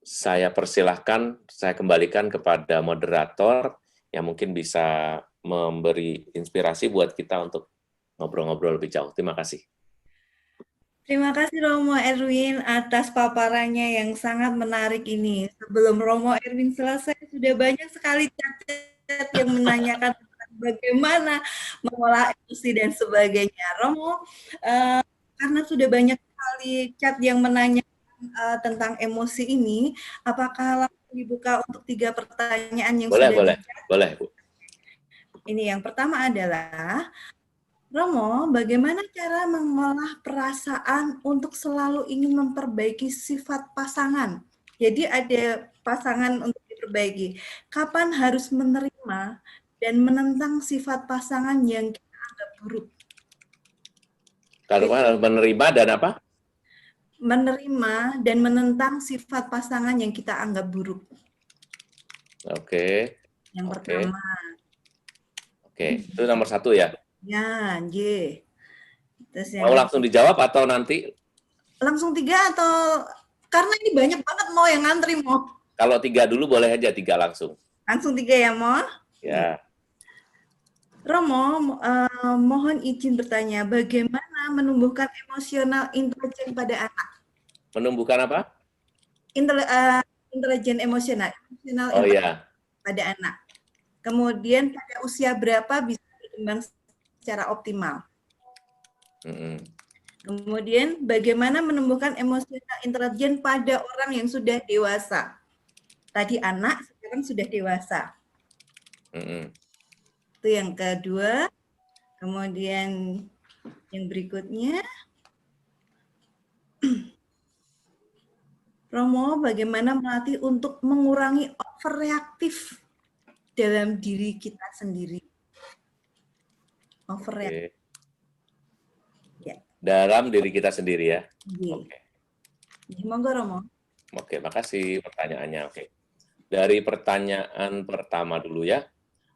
saya persilahkan, saya kembalikan kepada moderator yang mungkin bisa memberi inspirasi buat kita untuk ngobrol-ngobrol lebih jauh. Terima kasih. Terima kasih Romo Erwin atas paparannya yang sangat menarik ini. Sebelum Romo Erwin selesai, sudah banyak sekali chat yang menanyakan tentang bagaimana mengolah emosi dan sebagainya. Romo, karena sudah banyak sekali chat yang menanyakan tentang emosi ini, apakah langsung dibuka untuk 3 pertanyaan yang Boleh, sudah boleh, di-chat? boleh, Bu. Ini yang pertama adalah, Romo, bagaimana cara mengolah perasaan untuk selalu ingin memperbaiki sifat pasangan? Jadi ada pasangan untuk diperbaiki. Kapan harus menerima dan menentang sifat pasangan yang kita anggap buruk? Kalau harus menerima dan apa? Menerima dan menentang sifat pasangan yang kita anggap buruk. Oke. Yang Oke. pertama. Oke, itu nomor 1 ya? Ya, J. Terus yang Mau langsung dijawab atau nanti? langsung 3 atau karena ini banyak banget mau yang ngantri mau. Kalau 3 dulu boleh aja, 3 langsung. Langsung 3 ya, Mo? Ya. Romo, mohon izin bertanya, bagaimana menumbuhkan emosional intelijen pada anak? Menumbuhkan apa? Intelijen emosional Oh empati ya. pada anak. Kemudian pada usia berapa bisa berkembang secara optimal? Kemudian bagaimana menumbuhkan emosional intelijen pada orang yang sudah dewasa? Tadi anak, sekarang sudah dewasa. Itu yang kedua. Kemudian yang berikutnya, Romo, bagaimana melatih untuk mengurangi overreaktif dalam diri kita sendiri? Overreaktif. Ya. Dalam diri kita sendiri ya. Oke. Monggo Romo. Oke, makasih pertanyaannya. Oke. Dari pertanyaan pertama dulu ya.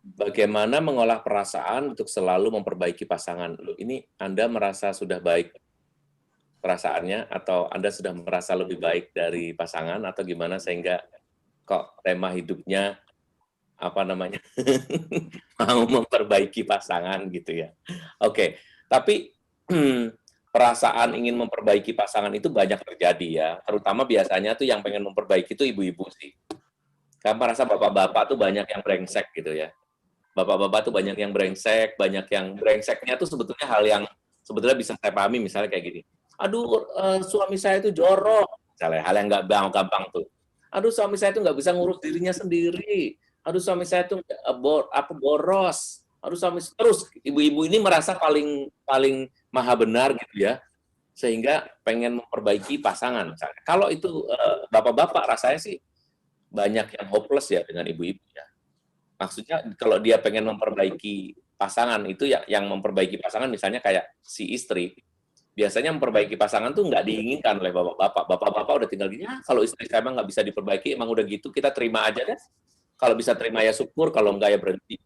Bagaimana mengolah perasaan untuk selalu memperbaiki pasangan? Loh, ini Anda merasa sudah baik perasaannya atau Anda sudah merasa lebih baik dari pasangan atau gimana sehingga kok tema hidupnya apa namanya mau memperbaiki pasangan gitu ya. Oke, tapi perasaan ingin memperbaiki pasangan itu banyak terjadi ya, terutama biasanya tuh yang pengen memperbaiki itu ibu-ibu sih. Karena merasa bapak-bapak tuh banyak yang brengsek gitu ya. Bapak-bapak tuh banyak yang brengsek, banyak yang brengseknya tuh sebetulnya hal yang sebetulnya bisa saya pahami, misalnya kayak gini. Aduh, suami saya itu jorok, misalnya hal yang nggak gampang tuh. Aduh, suami saya itu nggak bisa ngurus dirinya sendiri. Aduh, suami saya itu boros. Aduh, suami terus ibu-ibu ini merasa paling maha benar gitu ya, sehingga pengen memperbaiki pasangan misalnya. Kalau itu bapak-bapak rasanya sih banyak yang hopeless ya dengan ibu-ibu ya. Maksudnya kalau dia pengen memperbaiki pasangan itu ya, yang memperbaiki pasangan misalnya kayak si istri, biasanya memperbaiki pasangan tuh nggak diinginkan oleh bapak-bapak. Bapak-bapak udah tinggal gini, kalau istri saya emang nggak bisa diperbaiki, emang udah gitu, kita terima aja deh. Kalau bisa terima ya syukur, kalau enggak ya berhenti.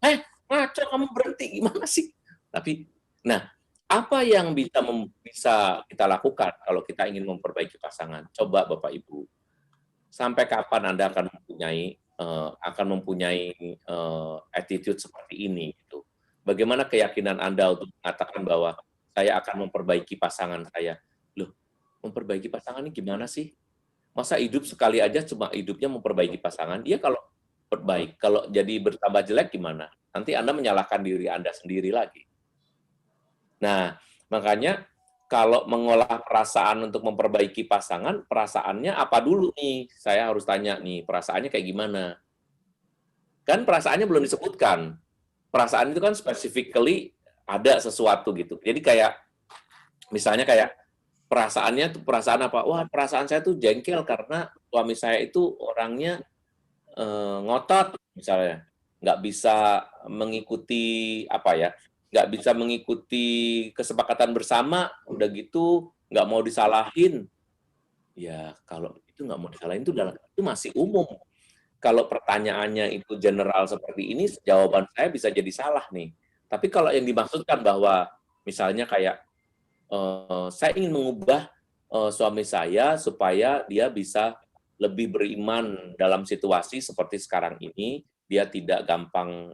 Ngaco kamu berhenti, gimana sih? Tapi, nah, apa yang bisa kita lakukan kalau kita ingin memperbaiki pasangan? Coba Bapak Ibu, sampai kapan Anda akan mempunyai attitude seperti ini gitu. Bagaimana keyakinan Anda untuk mengatakan bahwa saya akan memperbaiki pasangan saya? Loh, memperbaiki pasangan ini gimana sih? Masa hidup sekali aja cuma hidupnya memperbaiki pasangan? Dia kalau perbaik, kalau jadi bertambah jelek gimana? Nanti Anda menyalahkan diri Anda sendiri lagi. Nah, makanya kalau mengolah perasaan untuk memperbaiki pasangan, perasaannya apa dulu nih? Saya harus tanya nih, perasaannya kayak gimana? Kan perasaannya belum disebutkan. Perasaan itu kan specifically ada sesuatu gitu. Jadi kayak, misalnya kayak, perasaannya tuh perasaan apa? Wah, perasaan saya tuh jengkel karena suami saya itu orangnya ngotot misalnya, nggak bisa mengikuti apa ya, nggak bisa mengikuti kesepakatan bersama, udah gitu nggak mau disalahin. Ya kalau itu nggak mau disalahin itu masih umum. Kalau pertanyaannya itu general seperti ini, jawaban saya bisa jadi salah nih. Tapi kalau yang dimaksudkan bahwa misalnya kayak saya ingin mengubah suami saya supaya dia bisa lebih beriman dalam situasi seperti sekarang ini, dia tidak gampang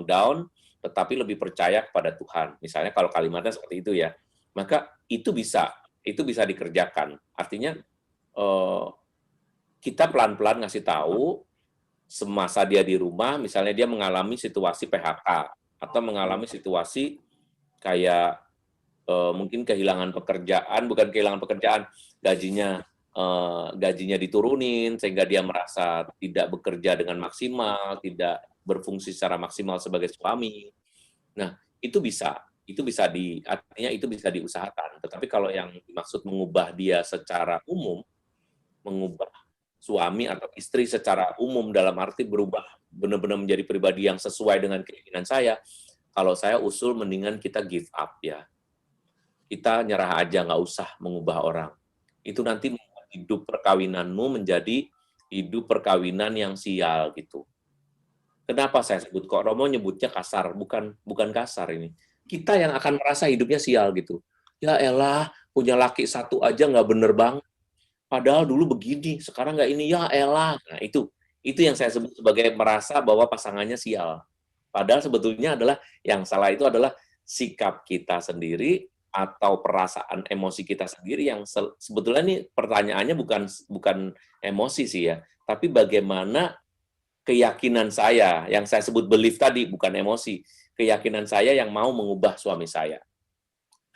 down, tetapi lebih percaya kepada Tuhan. Misalnya kalau kalimatnya seperti itu ya, maka itu bisa dikerjakan. Artinya kita pelan-pelan ngasih tahu semasa dia di rumah, misalnya dia mengalami situasi PHK atau mengalami situasi kayak mungkin kehilangan pekerjaan, bukan kehilangan pekerjaan, gajinya diturunin sehingga dia merasa tidak bekerja dengan maksimal, tidak berfungsi secara maksimal sebagai suami. Nah, artinya itu bisa diusahakan. Tetapi kalau yang dimaksud mengubah dia secara umum, mengubah suami atau istri secara umum dalam arti berubah benar-benar menjadi pribadi yang sesuai dengan keinginan saya, kalau saya usul mendingan kita give up ya. Kita nyerah aja, nggak usah mengubah orang. Itu nanti hidup perkawinanmu menjadi hidup perkawinan yang sial gitu. Kenapa saya sebut, kok Romo nyebutnya kasar? Bukan kasar ini. Kita yang akan merasa hidupnya sial gitu. Ya elah, punya laki satu aja nggak bener banget. Padahal dulu begini, sekarang nggak ini, ya elah. Nah itu yang saya sebut sebagai merasa bahwa pasangannya sial. Padahal sebetulnya adalah yang salah itu adalah sikap kita sendiri atau perasaan emosi kita sendiri yang sebetulnya ini pertanyaannya bukan emosi sih ya, tapi bagaimana keyakinan saya yang saya sebut belief tadi, bukan emosi, keyakinan saya yang mau mengubah suami saya.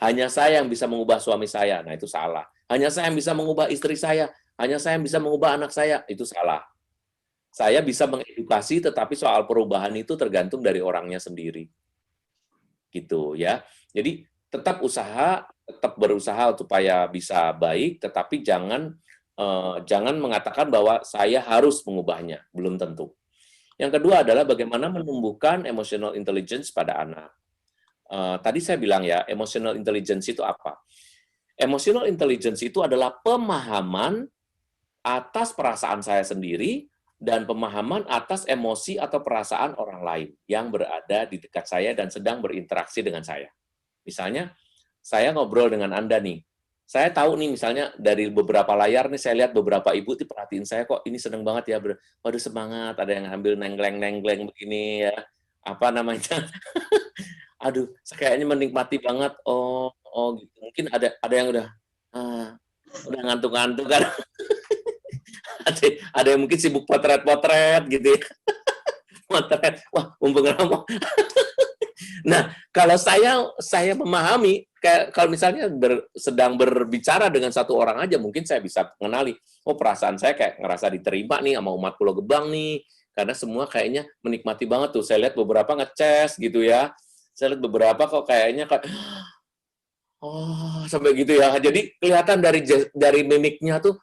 Hanya saya yang bisa mengubah suami saya, nah itu salah. Hanya saya yang bisa mengubah istri saya, hanya saya yang bisa mengubah anak saya, itu salah. Saya bisa mengedukasi, tetapi soal perubahan itu tergantung dari orangnya sendiri. Gitu ya. Jadi tetap berusaha supaya bisa baik, tetapi jangan mengatakan bahwa saya harus mengubahnya, belum tentu. Yang kedua adalah bagaimana menumbuhkan emotional intelligence pada anak. Tadi saya bilang ya, emotional intelligence itu apa? Emotional intelligence itu adalah pemahaman atas perasaan saya sendiri dan pemahaman atas emosi atau perasaan orang lain yang berada di dekat saya dan sedang berinteraksi dengan saya. Misalnya, saya ngobrol dengan Anda nih. Saya tahu nih misalnya dari beberapa layar nih, saya lihat beberapa ibu tuh perhatiin saya, kok ini seneng banget ya. Waduh semangat, ada yang ambil nengleng-nengleng begini ya. Apa namanya? Aduh, kayaknya menikmati banget. Oh gitu. Mungkin ada yang udah ngantuk-ngantuk kan. ada yang mungkin sibuk potret-potret gitu ya. Potret. Wah, mumpung Romo. Nah, kalau saya memahami, kalau misalnya sedang berbicara dengan satu orang aja, mungkin saya bisa mengenali, oh perasaan saya kayak ngerasa diterima nih sama umat Pulau Gebang nih, karena semua kayaknya menikmati banget tuh. Saya lihat beberapa nge-chest gitu ya, saya lihat beberapa kok kayaknya oh sampai gitu ya. Jadi kelihatan dari mimiknya tuh,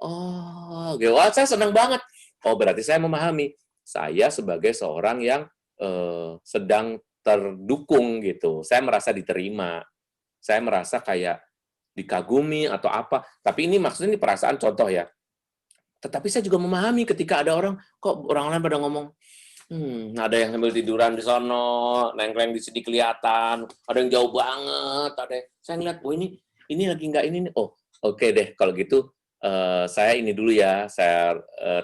oh, gitu. Wah, saya senang banget. Oh, berarti saya memahami. Saya sebagai seorang yang sedang terdukung gitu. Saya merasa diterima. Saya merasa kayak dikagumi atau apa. Tapi ini maksudnya ini perasaan contoh ya. Tetapi saya juga memahami ketika ada orang, kok orang lain pada ngomong, ada yang sambil tiduran di sono, nengkleng di sini kelihatan, ada yang jauh banget, saya ngeliat, oh ini lagi nggak ini nih. Oh, oke deh, kalau gitu saya ini dulu ya.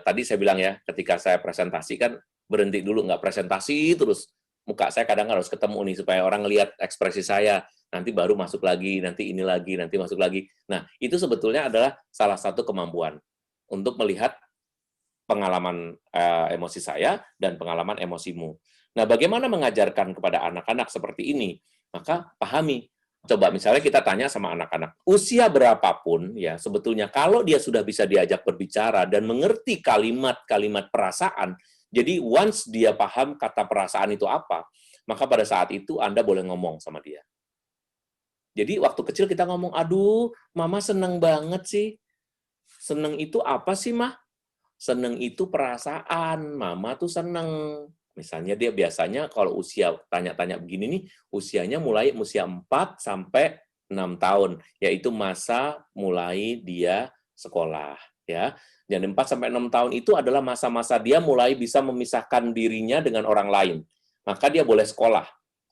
Tadi saya bilang ya, ketika saya presentasi kan berhenti dulu, nggak presentasi terus. Muka saya kadang harus ketemu nih supaya orang lihat ekspresi saya. Nanti baru masuk lagi, nanti ini lagi, nanti masuk lagi. Nah, itu sebetulnya adalah salah satu kemampuan untuk melihat pengalaman emosi saya dan pengalaman emosimu. Nah, bagaimana mengajarkan kepada anak-anak seperti ini? Maka pahami. Coba misalnya kita tanya sama anak-anak, usia berapapun ya, sebetulnya kalau dia sudah bisa diajak berbicara dan mengerti kalimat-kalimat perasaan, jadi once dia paham kata perasaan itu apa, maka pada saat itu Anda boleh ngomong sama dia. Jadi waktu kecil kita ngomong, aduh, mama seneng banget sih. Seneng itu apa sih, Mah? Seneng itu perasaan, mama tuh seneng. Misalnya dia biasanya kalau usia tanya-tanya begini nih, usianya mulai usia 4 sampai 6 tahun, yaitu masa mulai dia sekolah, ya. Dan 4 sampai 6 tahun itu adalah masa-masa dia mulai bisa memisahkan dirinya dengan orang lain. Maka dia boleh sekolah.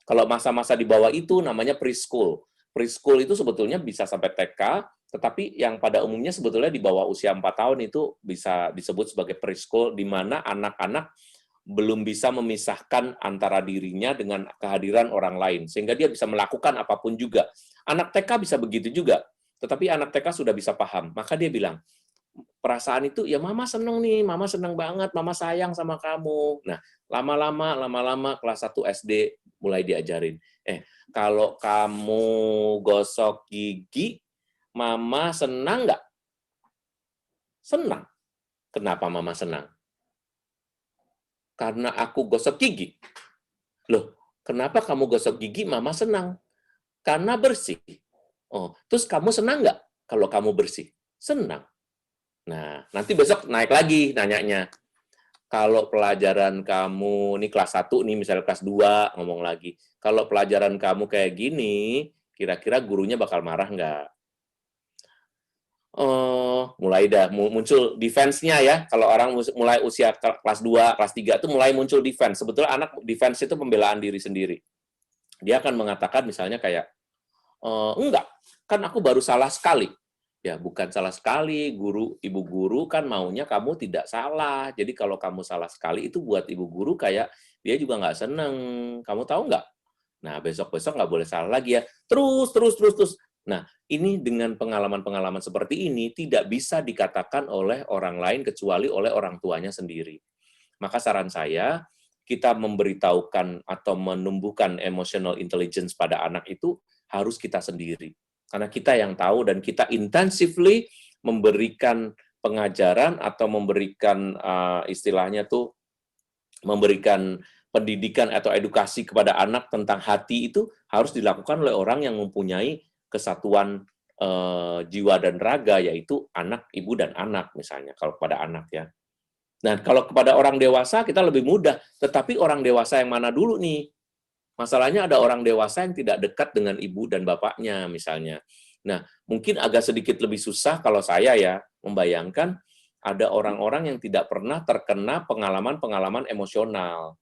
Kalau masa-masa di bawah itu namanya preschool. Preschool itu sebetulnya bisa sampai TK, Tetapi yang pada umumnya sebetulnya di bawah usia 4 tahun itu bisa disebut sebagai preschool, di mana anak-anak belum bisa memisahkan antara dirinya dengan kehadiran orang lain, sehingga dia bisa melakukan apapun juga. Anak TK bisa begitu juga, tetapi anak TK sudah bisa paham. Maka dia bilang, perasaan itu, ya mama seneng nih, mama seneng banget, mama sayang sama kamu. Nah, lama-lama kelas 1 SD mulai diajarin, kalau kamu gosok gigi, mama senang nggak? Senang. Kenapa mama senang? Karena aku gosok gigi. Loh, kenapa kamu gosok gigi, mama senang? Karena bersih. Oh, terus kamu senang nggak kalau kamu bersih? Senang. Nah, nanti besok naik lagi nanyanya. Kalau pelajaran kamu, ini kelas 1 nih, misalnya kelas 2, ngomong lagi. Kalau pelajaran kamu kayak gini, kira-kira gurunya bakal marah nggak? Mulai dah muncul defense-nya ya. Kalau orang mulai usia kelas 2, kelas 3 itu mulai muncul defense. Sebetulnya anak defense itu pembelaan diri sendiri. Dia akan mengatakan misalnya kayak, enggak, kan aku baru salah sekali. Ya, bukan salah sekali, ibu guru kan maunya kamu tidak salah. Jadi kalau kamu salah sekali itu buat ibu guru kayak dia juga nggak seneng. Kamu tahu nggak? Nah, besok-besok nggak boleh salah lagi ya. Terus. Nah, ini dengan pengalaman-pengalaman seperti ini tidak bisa dikatakan oleh orang lain kecuali oleh orang tuanya sendiri. Maka saran saya, kita memberitahukan atau menumbuhkan emotional intelligence pada anak itu harus kita sendiri. Karena kita yang tahu dan kita intensively memberikan pengajaran atau memberikan istilahnya tuh memberikan pendidikan atau edukasi kepada anak tentang hati itu harus dilakukan oleh orang yang mempunyai kesatuan jiwa dan raga, yaitu anak, ibu, dan anak misalnya, kalau kepada anak ya. Nah, kalau kepada orang dewasa kita lebih mudah, tetapi orang dewasa yang mana dulu nih? Masalahnya ada orang dewasa yang tidak dekat dengan ibu dan bapaknya misalnya. Nah, mungkin agak sedikit lebih susah kalau saya ya membayangkan ada orang-orang yang tidak pernah terkena pengalaman-pengalaman emosional.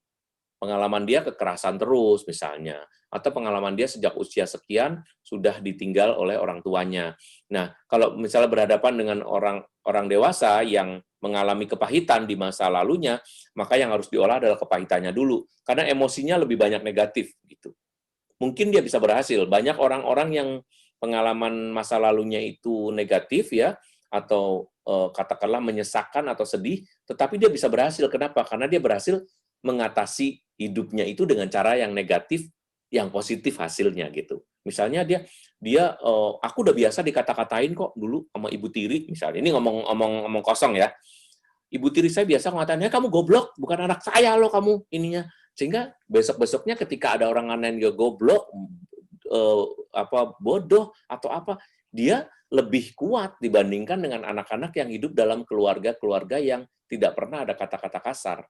Pengalaman dia kekerasan terus misalnya, atau pengalaman dia sejak usia sekian sudah ditinggal oleh orang tuanya. Nah, kalau misalnya berhadapan dengan orang dewasa yang mengalami kepahitan di masa lalunya, maka yang harus diolah adalah kepahitannya dulu, karena emosinya lebih banyak negatif gitu. Mungkin dia bisa berhasil. Banyak orang-orang yang pengalaman masa lalunya itu negatif ya, atau katakanlah menyesakkan atau sedih, tetapi dia bisa berhasil. Kenapa? Karena dia berhasil mengatasi hidupnya itu dengan cara yang negatif, yang positif hasilnya gitu. Misalnya aku udah biasa dikata-katain kok dulu sama Ibu Tiri misalnya. Ini ngomong kosong ya. Ibu Tiri saya biasa ngatain, "Ya kamu goblok, bukan anak saya loh kamu ininya." Sehingga besok-besoknya ketika ada orang ngatain dia goblok, bodoh atau apa, dia lebih kuat dibandingkan dengan anak-anak yang hidup dalam keluarga-keluarga yang tidak pernah ada kata-kata kasar.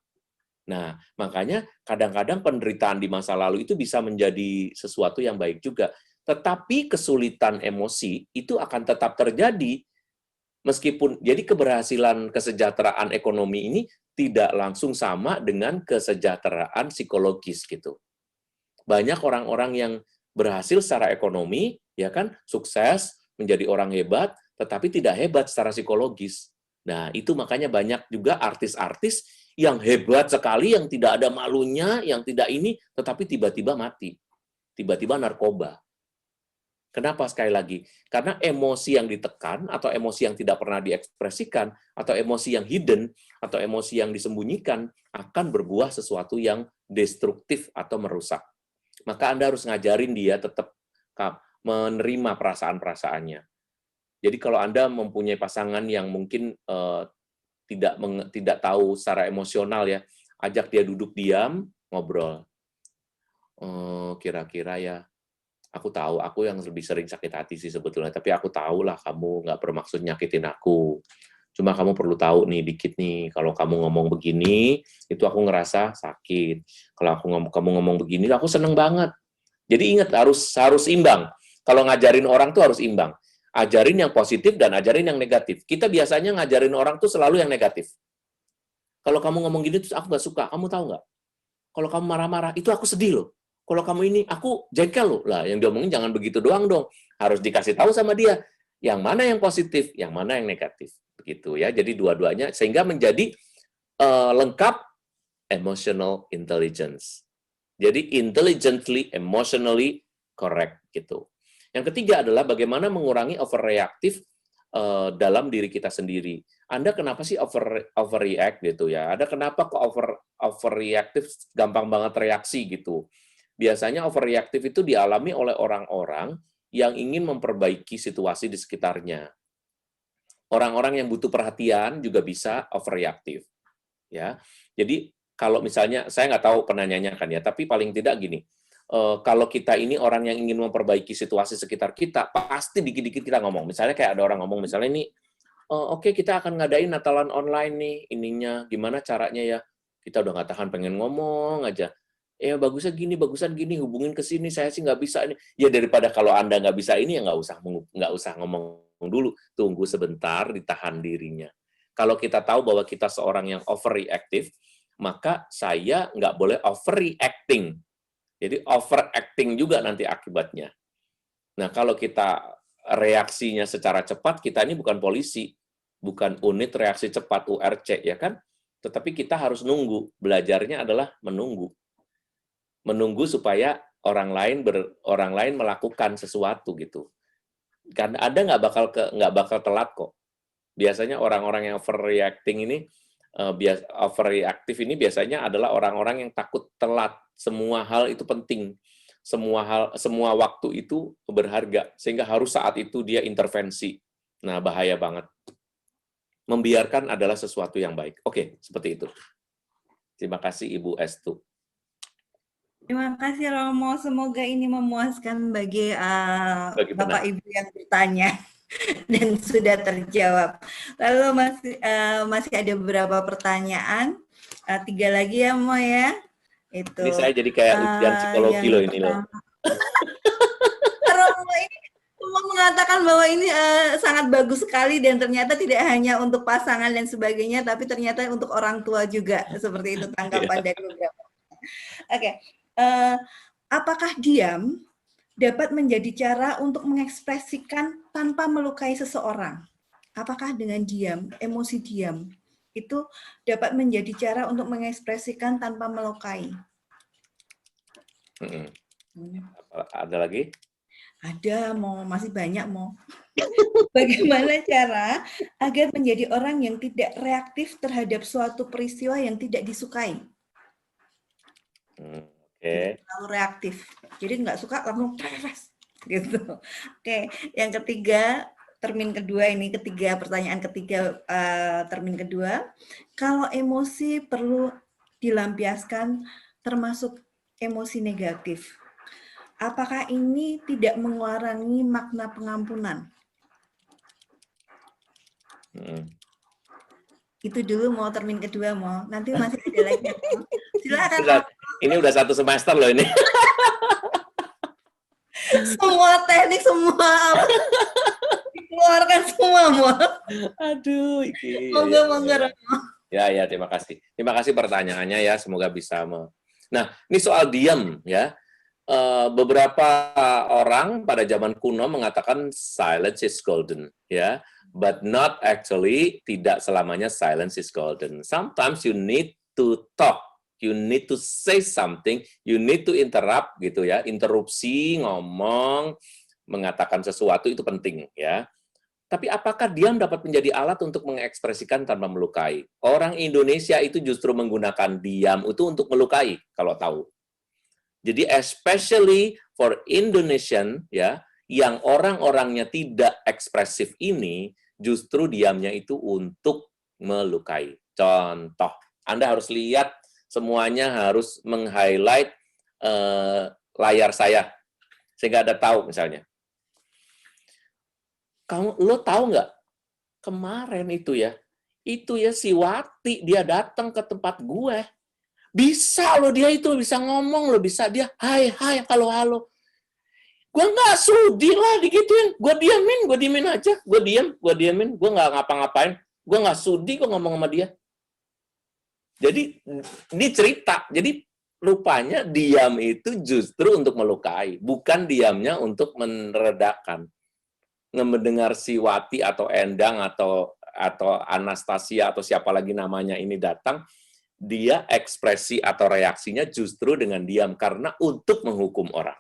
Nah, makanya kadang-kadang penderitaan di masa lalu itu bisa menjadi sesuatu yang baik juga. Tetapi kesulitan emosi itu akan tetap terjadi meskipun jadi keberhasilan kesejahteraan ekonomi ini tidak langsung sama dengan kesejahteraan psikologis gitu. Banyak orang-orang yang berhasil secara ekonomi, ya kan, sukses, menjadi orang hebat, tetapi tidak hebat secara psikologis. Nah, itu makanya banyak juga artis-artis yang hebat sekali, yang tidak ada malunya, yang tidak ini, tetapi tiba-tiba mati. Tiba-tiba narkoba. Kenapa sekali lagi? Karena emosi yang ditekan, atau emosi yang tidak pernah diekspresikan, atau emosi yang hidden, atau emosi yang disembunyikan, akan berbuah sesuatu yang destruktif atau merusak. Maka Anda harus ngajarin dia tetap menerima perasaan-perasaannya. Jadi kalau Anda mempunyai pasangan yang mungkin tidak tahu secara emosional ya, ajak dia duduk diam, ngobrol. Kira-kira ya, aku tahu aku yang lebih sering sakit hati sih sebetulnya, tapi aku tahu lah kamu nggak bermaksud nyakitin aku. Cuma kamu perlu tahu nih dikit nih, kalau kamu ngomong begini, itu aku ngerasa sakit. Kalau kamu ngomong begini, aku seneng banget. Jadi ingat harus imbang. Kalau ngajarin orang tuh harus imbang. Ajarin yang positif dan ajarin yang negatif. Kita biasanya ngajarin orang tuh selalu yang negatif. Kalau kamu ngomong gini terus aku nggak suka, kamu tahu nggak? Kalau kamu marah-marah, itu aku sedih loh. Kalau kamu ini, aku jengkel loh. Lah, yang diomongin jangan begitu doang dong. Harus dikasih tahu sama dia. Yang mana yang positif, yang mana yang negatif. Begitu ya. Jadi dua-duanya sehingga menjadi lengkap emotional intelligence. Jadi intelligently, emotionally correct gitu. Yang ketiga adalah bagaimana mengurangi overreaktif dalam diri kita sendiri. Anda kenapa sih overreact gitu ya? Ada kenapa kok overreaktif gampang banget reaksi gitu? Biasanya overreaktif itu dialami oleh orang-orang yang ingin memperbaiki situasi di sekitarnya. Orang-orang yang butuh perhatian juga bisa overreaktif. Ya, jadi kalau misalnya saya nggak tahu penanyanya kan ya, tapi paling tidak gini, kalau kita ini orang yang ingin memperbaiki situasi sekitar kita, pasti dikit-dikit kita ngomong. Misalnya kayak ada orang ngomong, misalnya ini, oke kita akan ngadain Natalan online nih, ininya gimana caranya ya? Kita udah nggak tahan pengen ngomong aja. Bagusan gini, hubungin ke sini, saya sih nggak bisa ini. Ya daripada kalau Anda nggak bisa ini, ya nggak usah ngomong dulu, tunggu sebentar, ditahan dirinya. Kalau kita tahu bahwa kita seorang yang overreactive, maka saya nggak boleh overreacting. Jadi overacting juga nanti akibatnya. Nah, kalau kita reaksinya secara cepat, kita ini bukan polisi, bukan unit reaksi cepat URC, ya kan? Tetapi kita harus nunggu. Belajarnya adalah menunggu. Menunggu supaya orang lain melakukan sesuatu gitu. Karena Anda nggak bakal telat kok. Biasanya orang-orang yang overreacting ini overreaktif ini biasanya adalah orang-orang yang takut telat. Semua hal itu penting. Semua waktu itu berharga sehingga harus saat itu dia intervensi. Nah, bahaya banget. Membiarkan adalah sesuatu yang baik. Oke, seperti itu. Terima kasih Ibu Estu. Terima kasih Romo, semoga ini memuaskan bagi Bagi Bapak benar. Ibu yang bertanya dan sudah terjawab. Lalu masih ada beberapa pertanyaan, 3 lagi ya Mo ya. Ini Itu saya jadi kayak ujian psikologi yang loh ini loh. pertama. Romo ini semua mengatakan bahwa ini sangat bagus sekali dan ternyata tidak hanya untuk pasangan dan sebagainya, tapi ternyata untuk orang tua juga, seperti itu tanggapan dari beberapa. Oke. Apakah diam dapat menjadi cara untuk mengekspresikan tanpa melukai seseorang? Apakah dengan diam, emosi diam, itu dapat menjadi cara untuk mengekspresikan tanpa melukai? Ada lagi? Ada, masih banyak, Bagaimana cara agar menjadi orang yang tidak reaktif terhadap suatu peristiwa yang tidak disukai? Oke. Terlalu reaktif. Jadi nggak suka langsung gitu. Oke, yang ketiga, pertanyaan ketiga termin kedua, kalau emosi perlu dilampiaskan termasuk emosi negatif, apakah ini tidak mengurangi makna pengampunan? Itu dulu termin kedua nanti masih ada lagi. Silakan. Ini udah 1 semester loh ini. Semua teknik, semua dikeluarkan semua, Aduh, iki. Monggo. Ya, terima kasih. Terima kasih pertanyaannya ya, semoga bisa. Nah, ini soal diam ya. Beberapa orang pada zaman kuno mengatakan silence is golden, ya. But not actually, tidak selamanya silence is golden. Sometimes you need to talk, you need to say something, you need to interrupt gitu ya. Interupsi, ngomong, mengatakan sesuatu itu penting ya. Tapi apakah diam dapat menjadi alat untuk mengekspresikan tanpa melukai? Orang Indonesia itu justru menggunakan diam itu untuk melukai, kalau tahu. Jadi especially for Indonesian ya, yang orang-orangnya tidak ekspresif ini, justru diamnya itu untuk melukai. Contoh, Anda harus lihat semuanya harus meng-highlight layar saya sehingga Anda tahu misalnya. Lo tahu nggak kemarin itu ya si Wati dia datang ke tempat gue. Bisa loh dia itu bisa ngomong loh, bisa dia hai halo. Gue nggak sudi lah digituin, gue diemin aja, gue diemin, gue nggak ngapa-ngapain, gue nggak sudi gue ngomong sama dia. Jadi ini cerita, jadi rupanya diam itu justru untuk melukai, bukan diamnya untuk meredakan. mendengar si Wati atau Endang atau Anastasia atau siapa lagi namanya ini datang, dia ekspresi atau reaksinya justru dengan diam karena untuk menghukum orang.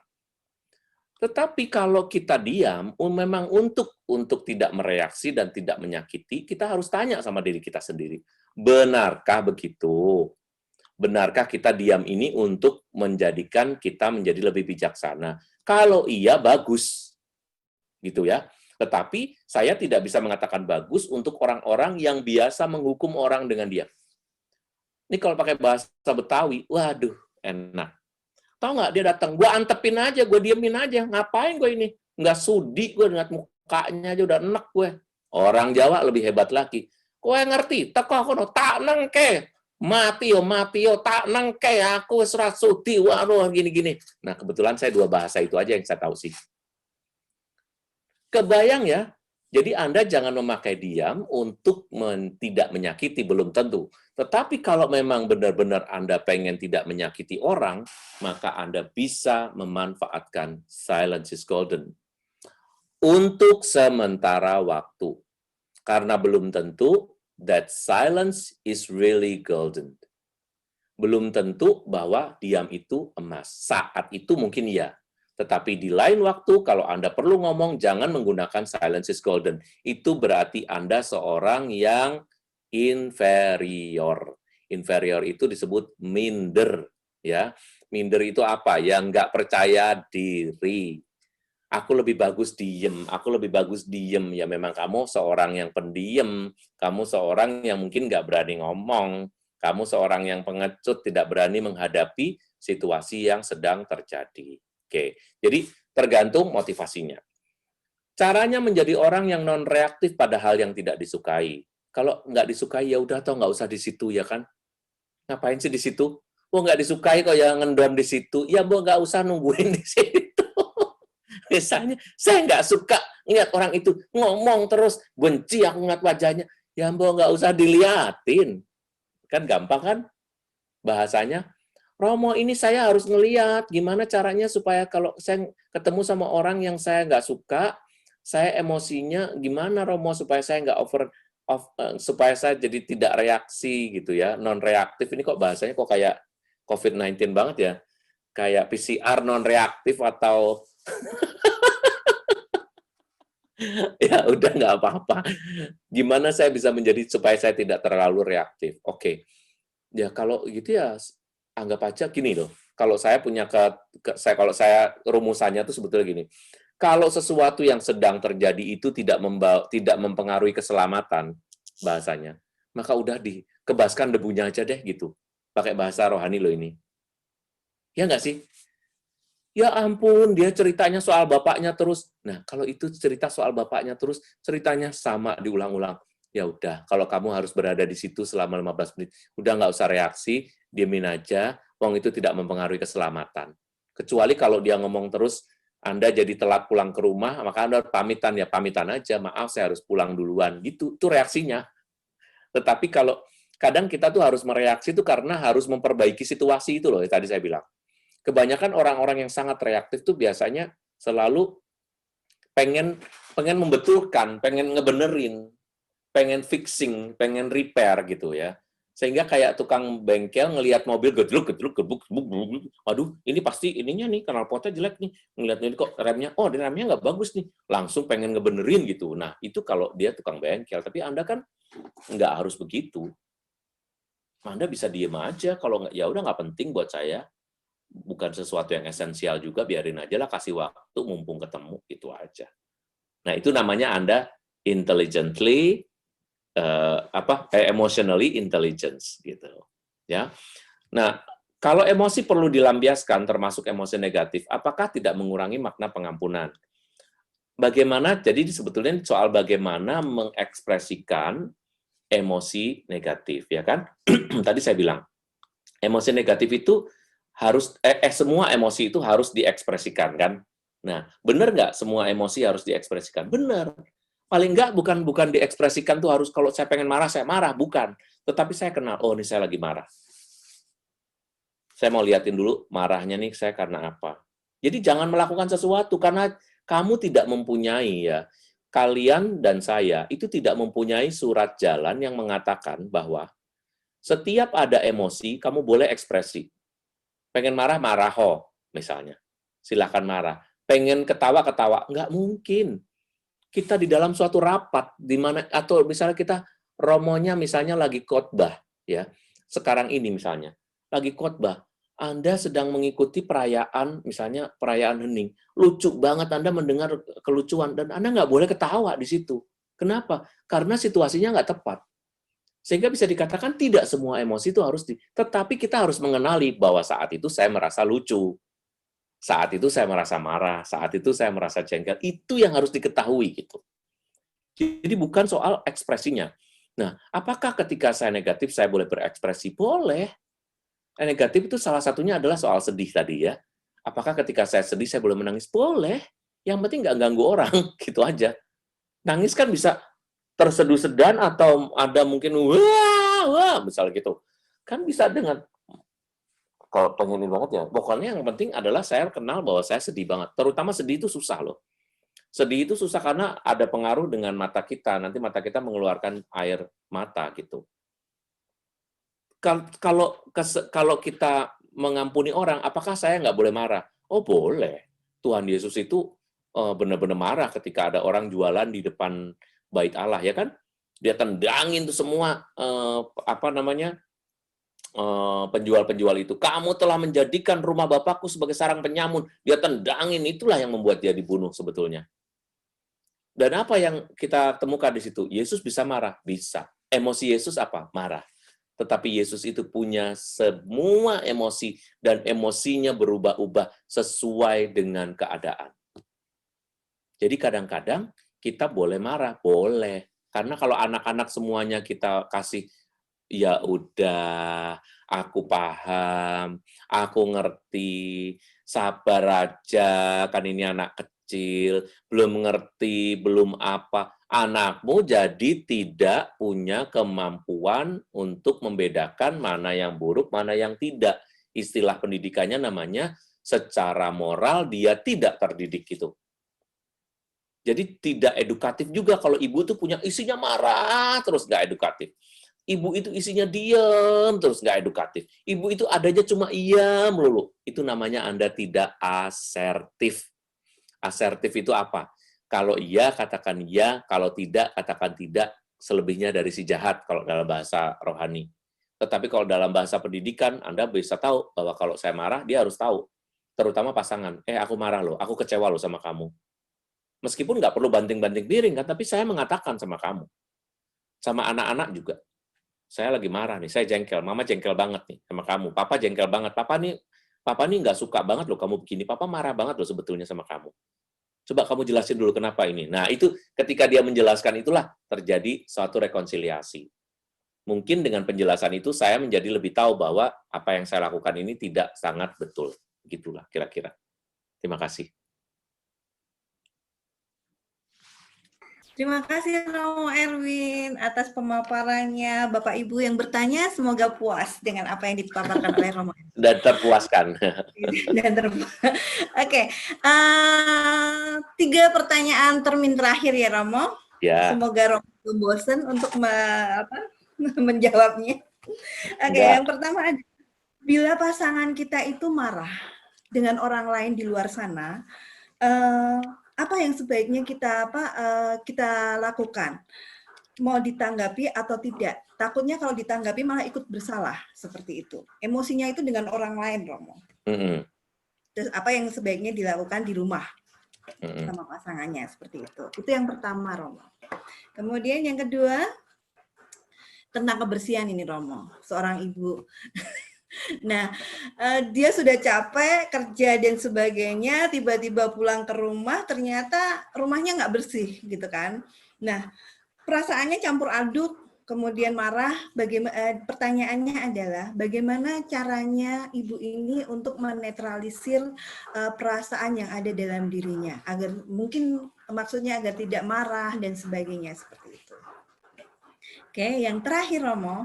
Tetapi kalau kita diam, memang untuk tidak mereaksi dan tidak menyakiti, kita harus tanya sama diri kita sendiri. Benarkah begitu? Benarkah kita diam ini untuk menjadikan kita menjadi lebih bijaksana? Kalau iya, bagus. Gitu ya. Tetapi saya tidak bisa mengatakan bagus untuk orang-orang yang biasa menghukum orang dengan diam. Ini kalau pakai bahasa Betawi, waduh, enak. Tahu nggak, dia datang, gue antepin aja, gue diemin aja. Ngapain gue ini? Nggak sudi gue dengan mukanya aja, udah enak gue. Orang Jawa lebih hebat lagi. Kowe ngerti, teko kono tak nengke. Mati yo, tak nengke, aku serat sudi, waduh, gini-gini. Nah, kebetulan saya dua bahasa itu aja yang saya tahu sih. Kebayang ya? Jadi Anda jangan memakai diam untuk tidak menyakiti, belum tentu. Tetapi kalau memang benar-benar Anda pengen tidak menyakiti orang, maka Anda bisa memanfaatkan silence is golden. Untuk sementara waktu. Karena belum tentu that silence is really golden. Belum tentu bahwa diam itu emas. Saat itu mungkin ya. Tetapi di lain waktu, kalau Anda perlu ngomong, jangan menggunakan silence is golden. Itu berarti Anda seorang yang inferior. Inferior itu disebut minder. Ya, minder itu apa? Yang nggak percaya diri. Aku lebih bagus diem, aku lebih bagus diem. Ya memang kamu seorang yang pendiam, kamu seorang yang mungkin nggak berani ngomong, kamu seorang yang pengecut, tidak berani menghadapi situasi yang sedang terjadi. Oke, jadi tergantung motivasinya. Caranya menjadi orang yang non-reaktif pada hal yang tidak disukai. Kalau nggak disukai, ya udah, toh nggak usah di situ, ya kan? Ngapain sih di situ? Oh, nggak disukai kok ya ngendom di situ. Ya, Bu, nggak usah nungguin di situ. Misalnya, saya nggak suka ngeliat orang itu ngomong terus, benci aku ngeliat wajahnya. Ya, Bu, nggak usah diliatin. Kan gampang kan bahasanya? Romo, ini saya harus ngeliat gimana caranya supaya kalau saya ketemu sama orang yang saya nggak suka, saya emosinya gimana, Romo, supaya saya nggak supaya saya jadi tidak reaksi gitu ya, non reaktif. Ini kok bahasanya kok kayak COVID-19 banget ya, kayak PCR non reaktif atau ya udah nggak apa-apa. Gimana saya bisa menjadi supaya saya tidak terlalu reaktif? Oke, ya kalau gitu ya anggap aja gini loh. Kalau saya punya kalau saya rumusannya tuh sebetulnya gini. Kalau sesuatu yang sedang terjadi itu tidak mempengaruhi keselamatan bahasanya, maka udah dikebaskan debunya aja deh gitu. Pakai bahasa rohani loh ini. Ya nggak sih? Ya ampun, dia ceritanya soal bapaknya terus. Nah, kalau itu cerita soal bapaknya terus, ceritanya sama diulang-ulang. Ya udah, kalau kamu harus berada di situ selama 15 menit, udah nggak usah reaksi, diemin aja, wong itu tidak mempengaruhi keselamatan. Kecuali kalau dia ngomong terus, Anda jadi telat pulang ke rumah, maka Anda pamitan, ya pamitan aja, maaf saya harus pulang duluan. Gitu, itu reaksinya. Tetapi kalau kadang kita tuh harus mereaksi itu karena harus memperbaiki situasi itu loh, yang tadi saya bilang. Kebanyakan orang-orang yang sangat reaktif tuh biasanya selalu pengen membetulkan, pengen ngebenerin, pengen fixing, pengen repair gitu ya. Sehingga kayak tukang bengkel ngelihat mobil gedluk, gebuk, waduh, ini pasti ininya nih, knalpotnya jelek nih. Ngelihat ini kok remnya, oh remnya nggak bagus nih. Langsung pengen ngebenerin gitu. Nah, itu kalau dia tukang bengkel. Tapi Anda kan nggak harus begitu. Anda bisa diem aja, kalau nggak, ya udah nggak penting buat saya. Bukan sesuatu yang esensial juga, biarin aja lah, kasih waktu, mumpung ketemu, itu aja. Nah, itu namanya Anda intelligently, emotionally intelligence, gitu. Ya. Nah, kalau emosi perlu dilampiaskan, termasuk emosi negatif, apakah tidak mengurangi makna pengampunan? Bagaimana, jadi sebetulnya soal bagaimana mengekspresikan emosi negatif, ya kan? Tadi saya bilang, emosi negatif itu harus semua emosi itu harus diekspresikan kan. Nah, benar nggak semua emosi harus diekspresikan? Benar. Paling nggak bukan diekspresikan tuh harus kalau saya pengen marah, saya marah, bukan. Tetapi saya kenal, oh ini saya lagi marah. Saya mau liatin dulu marahnya nih saya karena apa. Jadi jangan melakukan sesuatu karena kamu tidak mempunyai ya. kalian dan saya itu tidak mempunyai surat jalan yang mengatakan bahwa setiap ada emosi, kamu boleh ekspresi. Pengen marah, marah ho, misalnya. Silahkan marah. Pengen ketawa, ketawa. Nggak mungkin. Kita di dalam suatu rapat, di mana atau misalnya kita romonya misalnya lagi khotbah, ya. Sekarang ini misalnya, lagi khotbah. Anda sedang mengikuti perayaan, misalnya perayaan hening. Lucu banget Anda mendengar kelucuan, dan Anda nggak boleh ketawa di situ. Kenapa? Karena situasinya nggak tepat. Sehingga bisa dikatakan tidak semua emosi itu harus tetapi kita harus mengenali bahwa saat itu saya merasa lucu. Saat itu saya merasa marah, saat itu saya merasa jengkel. Itu yang harus diketahui gitu. Jadi bukan soal ekspresinya. Nah, apakah ketika saya negatif saya boleh berekspresi? Boleh. Negatif itu salah satunya adalah soal sedih tadi ya. Apakah ketika saya sedih saya boleh menangis? Boleh. Yang penting nggak ganggu orang, gitu aja. Nangis kan bisa terseduh-sedan atau ada mungkin wah, wah, misalnya gitu. Kan bisa dengan kalau pengen banget ya. Pokoknya yang penting adalah saya kenal bahwa saya sedih banget. Terutama sedih itu susah loh. Sedih itu susah karena ada pengaruh dengan mata kita. Nanti mata kita mengeluarkan air mata gitu. Kalau kita mengampuni orang, apakah saya nggak boleh marah? Oh boleh. Tuhan Yesus itu benar-benar marah ketika ada orang jualan di depan bait Allah, ya kan? Dia tendangin tuh semua penjual-penjual itu. Kamu telah menjadikan rumah Bapakku sebagai sarang penyamun. Dia tendangin, itulah yang membuat dia dibunuh sebetulnya. Dan apa yang kita temukan di situ? Yesus bisa marah? Bisa. Emosi Yesus apa? Marah. Tetapi Yesus itu punya semua emosi, dan emosinya berubah-ubah sesuai dengan keadaan. Jadi kadang-kadang kita boleh marah, boleh. Karena kalau anak-anak semuanya kita kasih, ya udah, aku paham, aku ngerti, sabar aja, kan ini anak kecil, belum ngerti, belum apa. Anakmu jadi tidak punya kemampuan untuk membedakan mana yang buruk, mana yang tidak. Istilah pendidikannya namanya secara moral dia tidak terdidik gitu. Jadi tidak edukatif juga kalau ibu tuh punya isinya marah terus nggak edukatif. Ibu itu isinya diem terus nggak edukatif. Ibu itu adanya cuma iya melulu. Itu namanya Anda tidak asertif. Asertif itu apa? Kalau iya, katakan iya. Kalau tidak, katakan tidak. Selebihnya dari si jahat kalau dalam bahasa rohani. Tetapi kalau dalam bahasa pendidikan, Anda bisa tahu bahwa kalau saya marah, dia harus tahu. Terutama pasangan. Aku marah loh, aku kecewa loh sama kamu. Meskipun nggak perlu banting-banting piring, kan, tapi saya mengatakan sama kamu. Sama anak-anak juga. Saya lagi marah nih, saya jengkel. Mama jengkel banget nih sama kamu. Papa jengkel banget. Papa nih nggak suka banget loh kamu begini. Papa marah banget loh sebetulnya sama kamu. Coba kamu jelasin dulu kenapa ini. Nah, itu ketika dia menjelaskan itulah terjadi suatu rekonsiliasi. Mungkin dengan penjelasan itu saya menjadi lebih tahu bahwa apa yang saya lakukan ini tidak sangat betul. Begitulah kira-kira. Terima kasih. Terima kasih Romo Erwin atas pemaparannya. Bapak Ibu yang bertanya semoga puas dengan apa yang dipaparkan oleh Romo Erwin. Dan terpuaskan. Oke. 3 pertanyaan termin terakhir ya Romo. Ya. Semoga Romo belum bosan untuk menjawabnya. Oke, yang pertama, bila pasangan kita itu marah dengan orang lain di luar sana, apa yang sebaiknya kita lakukan? Mau ditanggapi atau tidak? Takutnya kalau ditanggapi malah ikut bersalah, seperti itu. Emosinya itu dengan orang lain, Romo. Terus apa yang sebaiknya dilakukan di rumah sama pasangannya, seperti itu. Itu yang pertama, Romo. Kemudian yang kedua, tentang kebersihan ini, Romo. Seorang ibu. Nah, dia sudah capek kerja dan sebagainya, tiba-tiba pulang ke rumah, ternyata rumahnya nggak bersih, gitu kan. Nah, perasaannya campur aduk, kemudian marah. Pertanyaannya adalah, bagaimana caranya ibu ini untuk menetralisir perasaan yang ada dalam dirinya, agar mungkin maksudnya agar tidak marah dan sebagainya, seperti itu. Oke, yang terakhir, Romo.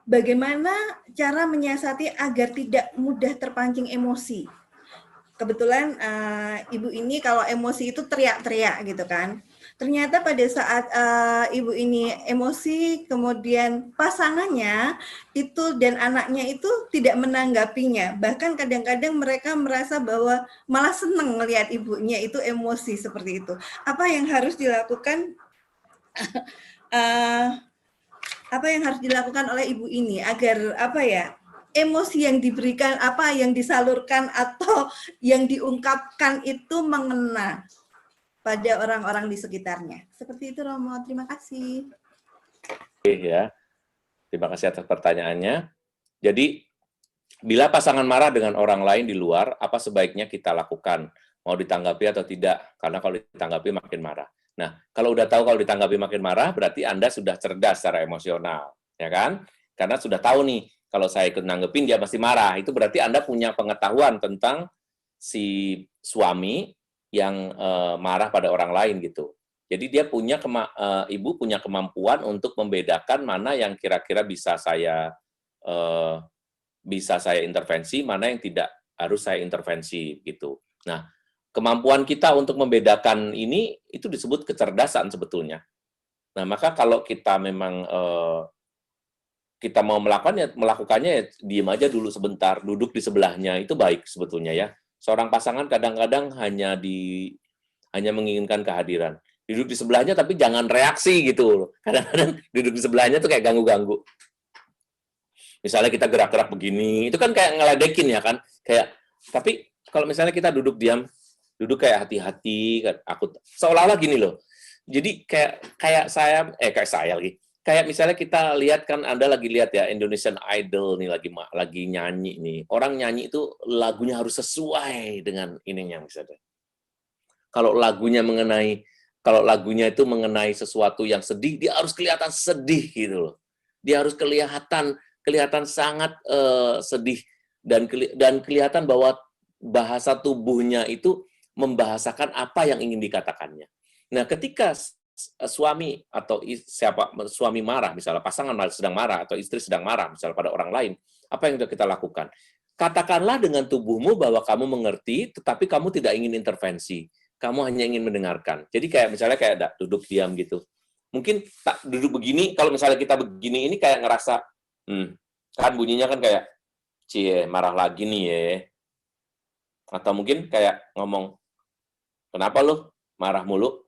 Bagaimana cara menyiasati agar tidak mudah terpancing emosi? kebetulan ibu ini kalau emosi itu teriak-teriak gitu kan. Ternyata pada saat ibu ini emosi, kemudian pasangannya itu dan anaknya itu tidak menanggapinya. Bahkan kadang-kadang mereka merasa bahwa malah senang melihat ibunya itu emosi seperti itu. Apa yang harus dilakukan? Apa yang harus dilakukan oleh ibu ini agar apa ya, emosi yang diberikan, apa yang disalurkan atau yang diungkapkan itu mengena pada orang-orang di sekitarnya. Seperti itu Romo, terima kasih. Oke ya, terima kasih atas pertanyaannya. Jadi, bila pasangan marah dengan orang lain di luar, apa sebaiknya kita lakukan? Mau ditanggapi atau tidak? Karena kalau ditanggapi makin marah. Nah, kalau udah tahu kalau ditanggapi makin marah, berarti Anda sudah cerdas secara emosional, ya kan? Karena sudah tahu nih, kalau saya ikut nanggepin dia pasti marah. Itu berarti Anda punya pengetahuan tentang si suami yang marah pada orang lain gitu. Jadi dia punya ibu punya kemampuan untuk membedakan mana yang kira-kira bisa saya intervensi, mana yang tidak harus saya intervensi gitu. Nah, kemampuan kita untuk membedakan ini itu disebut kecerdasan sebetulnya. Nah, maka kalau kita memang kita mau melakukannya ya diem aja dulu sebentar, duduk di sebelahnya itu baik sebetulnya ya. Seorang pasangan kadang-kadang hanya menginginkan kehadiran. Duduk di sebelahnya tapi jangan reaksi gitu. Kadang-kadang duduk di sebelahnya tuh kayak ganggu-ganggu. Misalnya kita gerak-gerak begini, itu kan kayak ngeledekin ya kan, kayak tapi kalau misalnya kita duduk diam, duduk kayak hati-hati, aku seolah-olah gini loh. Jadi kayak saya lagi. Kayak misalnya kita lihat kan Anda lagi lihat ya Indonesian Idol nih lagi nyanyi nih. Orang nyanyi itu lagunya harus sesuai dengan ininya misalnya. Kalau lagunya itu mengenai sesuatu yang sedih, dia harus kelihatan sedih gitu loh. Dia harus kelihatan sangat sedih dan kelihatan bahwa bahasa tubuhnya itu membahasakan apa yang ingin dikatakannya. Nah, ketika suami atau suami marah, misalnya pasangan sedang marah atau istri sedang marah, misalnya pada orang lain, apa yang kita lakukan? Katakanlah dengan tubuhmu bahwa kamu mengerti, tetapi kamu tidak ingin intervensi. Kamu hanya ingin mendengarkan. Jadi misalnya duduk diam gitu. Mungkin tak duduk begini, kalau misalnya kita begini ini kayak ngerasa kan bunyinya kan kayak cie marah lagi nih ya, atau mungkin kayak ngomong kenapa lu marah mulu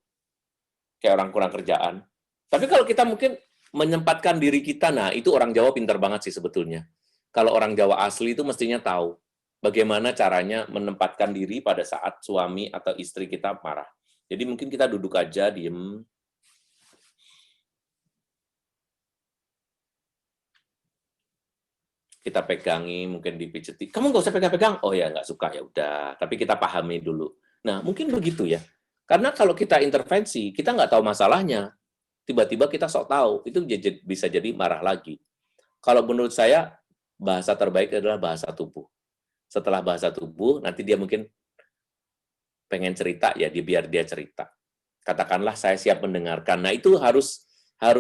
kayak orang kurang kerjaan. Tapi kalau kita mungkin menyempatkan diri kita, nah itu orang Jawa pintar banget sih sebetulnya. Kalau orang Jawa asli itu mestinya tahu bagaimana caranya menempatkan diri pada saat suami atau istri kita marah. Jadi mungkin kita duduk aja diem. Kita pegangi, mungkin dipijeti. Kamu nggak usah pegang-pegang. Oh ya, nggak suka, ya udah. Tapi kita pahami dulu. Nah, mungkin begitu ya. Karena kalau kita intervensi, kita nggak tahu masalahnya. Tiba-tiba kita sok tahu, itu bisa jadi marah lagi. Kalau menurut saya, bahasa terbaik adalah bahasa tubuh. Setelah bahasa tubuh, nanti dia mungkin pengen cerita, ya biar dia cerita. Katakanlah saya siap mendengarkan. Nah, itu harus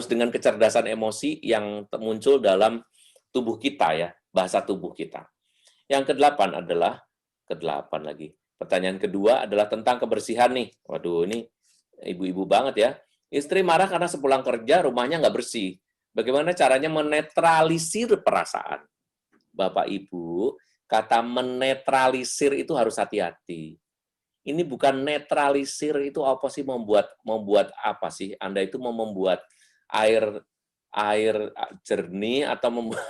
dengan kecerdasan emosi yang muncul dalam tubuh kita ya, bahasa tubuh kita. Yang kedelapan lagi. Pertanyaan kedua adalah tentang kebersihan nih. Waduh, ini ibu-ibu banget ya. Istri marah karena sepulang kerja rumahnya nggak bersih. Bagaimana caranya menetralisir perasaan? Bapak Ibu, kata menetralisir itu harus hati-hati. Ini bukan netralisir, itu apa sih, membuat apa sih? Anda itu mau membuat air jernih atau membuat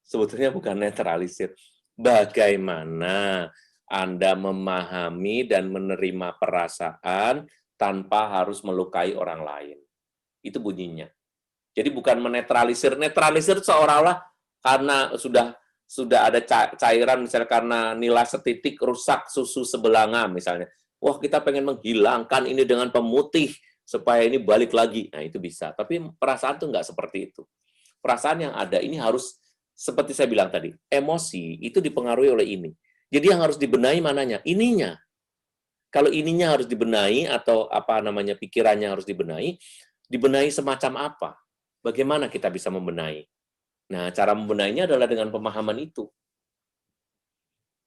sebetulnya bukan netralisir. Bagaimana Anda memahami dan menerima perasaan tanpa harus melukai orang lain. Itu bunyinya. Jadi bukan menetralisir. Netralisir seolah-olah karena sudah ada cairan, misalnya karena nilai setitik rusak susu sebelanga misalnya. Wah, kita pengen menghilangkan ini dengan pemutih supaya ini balik lagi. Nah, itu bisa. Tapi perasaan tuh nggak seperti itu. Perasaan yang ada ini harus, seperti saya bilang tadi, emosi itu dipengaruhi oleh ini. Jadi yang harus dibenahi mananya? Ininya. Kalau ininya harus dibenahi atau pikirannya harus dibenahi semacam apa? Bagaimana kita bisa membenahi? Nah, cara membenahinya adalah dengan pemahaman itu.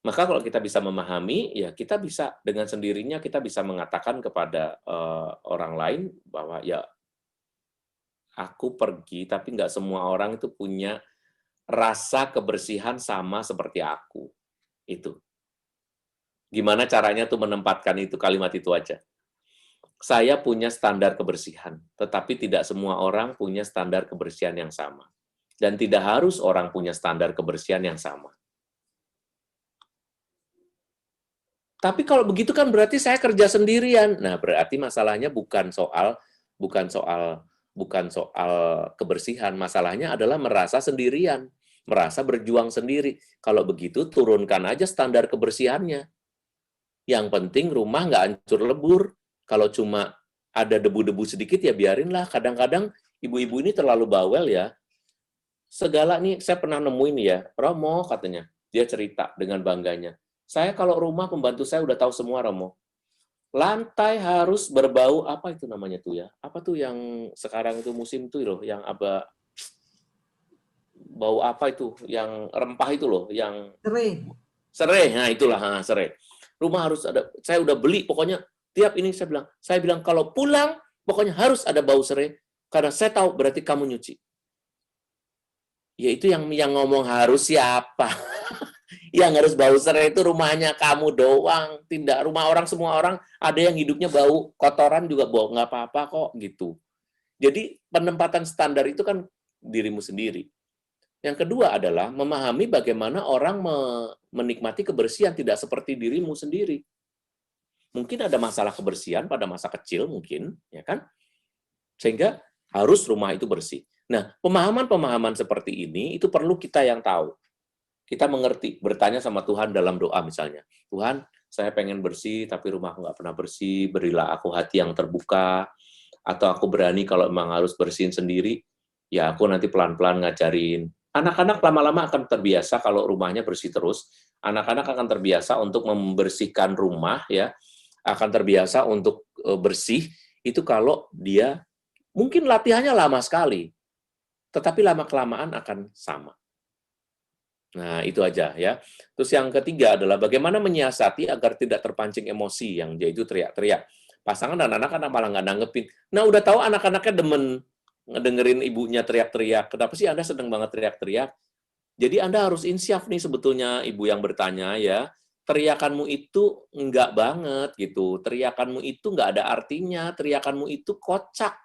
Maka kalau kita bisa memahami, ya kita bisa dengan sendirinya kita bisa mengatakan kepada orang lain bahwa ya aku pergi, tapi nggak semua orang itu punya rasa kebersihan sama seperti aku. Itu. Gimana caranya tuh menempatkan itu kalimat itu aja. Saya punya standar kebersihan, tetapi tidak semua orang punya standar kebersihan yang sama. Dan tidak harus orang punya standar kebersihan yang sama. Tapi kalau begitu kan berarti saya kerja sendirian. Nah, berarti masalahnya bukan soal kebersihan, masalahnya adalah merasa sendirian, merasa berjuang sendiri. Kalau begitu turunkan aja standar kebersihannya. Yang penting rumah nggak hancur lebur. Kalau cuma ada debu-debu sedikit ya biarinlah. Kadang-kadang ibu-ibu ini terlalu bawel ya. Segala nih saya pernah nemuin ya, Romo katanya. Dia cerita dengan bangganya. Saya kalau rumah pembantu saya udah tahu semua, Romo. Lantai harus berbau apa itu namanya tuh ya? Apa tuh yang sekarang itu musim tuh loh, yang bau apa itu? Yang rempah itu loh, yang serai. Nah, itulah serai. Rumah harus ada. Saya udah beli pokoknya tiap ini saya bilang kalau pulang pokoknya harus ada bau serai karena saya tahu berarti kamu nyuci. Ya itu yang ngomong harus siapa? Yang harus bau serai itu rumahnya kamu doang, tidak rumah orang, semua orang ada yang hidupnya bau kotoran juga bau nggak apa-apa kok gitu. Jadi penempatan standar itu kan dirimu sendiri. Yang kedua adalah memahami bagaimana orang menikmati kebersihan tidak seperti dirimu sendiri. Mungkin ada masalah kebersihan pada masa kecil mungkin, ya kan? Sehingga harus rumah itu bersih. Nah, pemahaman-pemahaman seperti ini itu perlu kita yang tahu. Kita mengerti, bertanya sama Tuhan dalam doa misalnya. Tuhan, saya pengen bersih, tapi rumahku nggak pernah bersih, berilah aku hati yang terbuka, atau aku berani kalau memang harus bersihin sendiri, ya aku nanti pelan-pelan ngajarin. Anak-anak lama-lama akan terbiasa kalau rumahnya bersih terus, anak-anak akan terbiasa untuk membersihkan rumah, ya, akan terbiasa untuk bersih, itu kalau dia, mungkin latihannya lama sekali, tetapi lama-kelamaan akan sama. Nah, itu aja ya. Terus yang ketiga adalah bagaimana menyiasati agar tidak terpancing emosi yang dia itu teriak-teriak. Pasangan dan anak-anak malah nggak nanggepin. Nah, udah tahu anak-anaknya demen ngedengerin ibunya teriak-teriak. Kenapa sih Anda sedang banget teriak-teriak? Jadi Anda harus insyaf nih sebetulnya ibu yang bertanya ya. Teriakanmu itu enggak banget gitu. Teriakanmu itu enggak ada artinya. Teriakanmu itu kocak.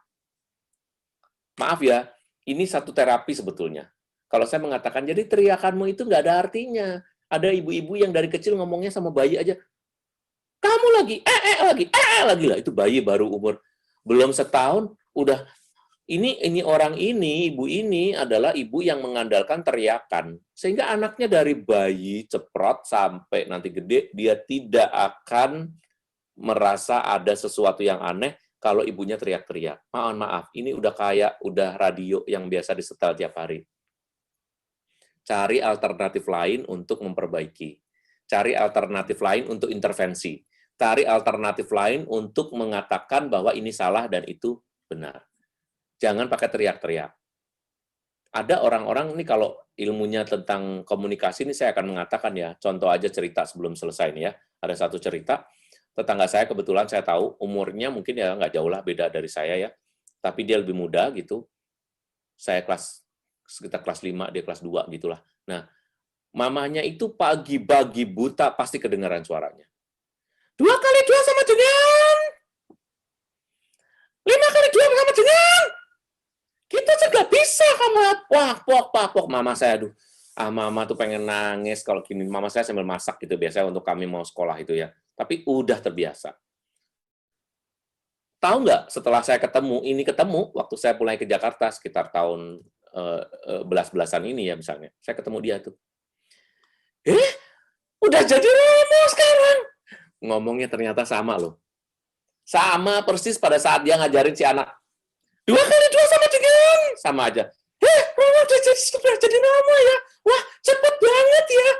Maaf ya, ini satu terapi sebetulnya. Kalau saya mengatakan, jadi teriakanmu itu nggak ada artinya. Ada ibu-ibu yang dari kecil ngomongnya sama bayi aja, kamu lagi, lagi lah. Itu bayi baru umur belum setahun, udah ini orang ini, ibu ini adalah ibu yang mengandalkan teriakan. Sehingga anaknya dari bayi ceprot sampai nanti gede, dia tidak akan merasa ada sesuatu yang aneh kalau ibunya teriak-teriak. Maaf, ini udah radio yang biasa disetel tiap hari. Cari alternatif lain untuk memperbaiki. Cari alternatif lain untuk intervensi. Cari alternatif lain untuk mengatakan bahwa ini salah dan itu benar. Jangan pakai teriak-teriak. Ada orang-orang ini kalau ilmunya tentang komunikasi ini saya akan mengatakan ya, contoh aja cerita sebelum selesai ini ya. Ada satu cerita, tetangga saya kebetulan saya tahu umurnya mungkin ya nggak jauh lah beda dari saya ya, tapi dia lebih muda gitu. Saya sekitar kelas 5, dia kelas 2 gitulah. Nah, mamanya itu pagi-pagi buta pasti kedengaran suaranya. 2 kali 2 sama dengan 5 kali 2 sama dengan. Kita juga bisa kamu. Wah, pok. Mama saya, aduh. Mama tuh pengen nangis kalau gini. Mama saya sambil masak gitu biasanya untuk kami mau sekolah itu ya. Tapi udah terbiasa. Tahu nggak, setelah saya ketemu waktu saya pulang ke Jakarta sekitar tahun belas-belasan ini ya misalnya, saya ketemu dia tuh. Udah jadi Romo sekarang. Ngomongnya ternyata sama loh. Sama persis pada saat dia ngajarin si anak. 2 kali 2 sama dengan. Sama aja. Romo udah jadi Romo ya. Wah, cepet banget ya.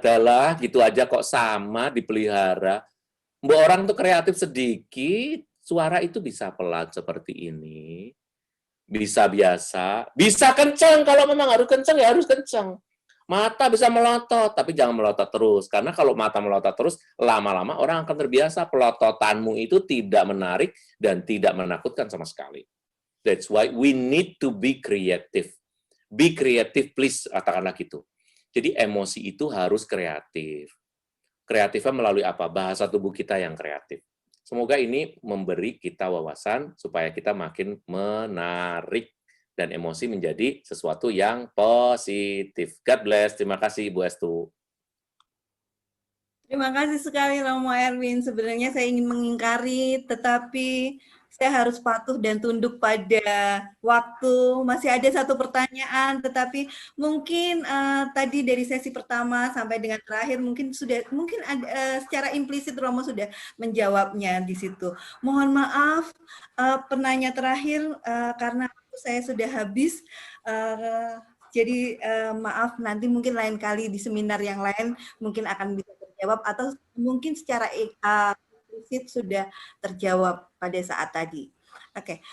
Dalah, gitu aja kok sama dipelihara. Mbak orang tuh kreatif sedikit, suara itu bisa pelan seperti ini, bisa biasa, bisa kencang, kalau memang harus kencang, ya harus kencang. Mata bisa melotot, tapi jangan melotot terus. Karena kalau mata melotot terus, lama-lama orang akan terbiasa pelototanmu itu tidak menarik dan tidak menakutkan sama sekali. That's why we need to be creative. Be creative, please, katakanlah gitu. Jadi emosi itu harus kreatif. Kreatifnya melalui apa? Bahasa tubuh kita yang kreatif. Semoga ini memberi kita wawasan supaya kita makin menarik dan emosi menjadi sesuatu yang positif. God bless. Terima kasih, Bu Estu. Terima kasih sekali Romo Erwin. Sebenarnya saya ingin mengingkari, tetapi saya harus patuh dan tunduk pada waktu. Masih ada satu pertanyaan, tetapi mungkin tadi dari sesi pertama sampai dengan terakhir mungkin ada, secara implisit Romo sudah menjawabnya di situ. Mohon maaf penanya terakhir karena waktu saya sudah habis. Jadi maaf, nanti mungkin lain kali di seminar yang lain mungkin akan bisa terjawab atau mungkin secara implisit sudah terjawab pada saat tadi. Oke,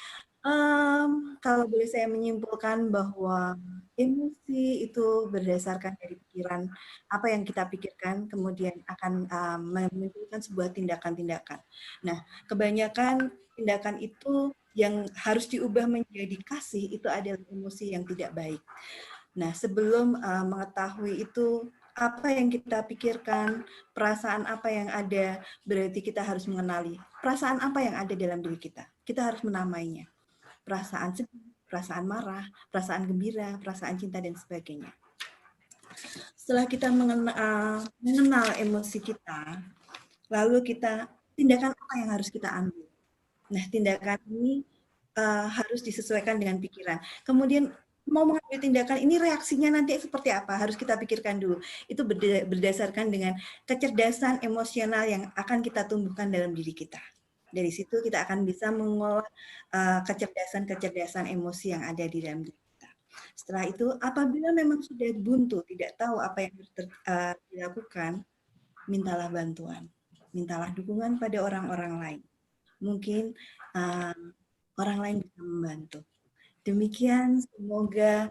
kalau boleh saya menyimpulkan bahwa emosi itu berdasarkan dari pikiran, apa yang kita pikirkan kemudian akan memunculkan sebuah tindakan-tindakan. Nah, kebanyakan tindakan itu yang harus diubah menjadi kasih itu adalah emosi yang tidak baik. Nah, sebelum mengetahui itu apa yang kita pikirkan, perasaan apa yang ada, berarti kita harus mengenali perasaan apa yang ada dalam diri kita. Kita harus menamainya. Perasaan sedih, perasaan marah, perasaan gembira, perasaan cinta, dan sebagainya. Setelah kita mengenal emosi kita, lalu tindakan apa yang harus kita ambil. Nah, tindakan ini harus disesuaikan dengan pikiran. Kemudian mau mengambil tindakan ini reaksinya nanti seperti apa harus kita pikirkan dulu. Itu berdasarkan dengan kecerdasan emosional yang akan kita tumbuhkan dalam diri kita. Dari situ kita akan bisa mengolah kecerdasan emosi yang ada di dalam diri kita. Setelah itu apabila memang sudah buntu, tidak tahu apa yang harus dilakukan, mintalah bantuan, mintalah dukungan pada orang-orang lain. Mungkin orang lain bisa membantu. Demikian, semoga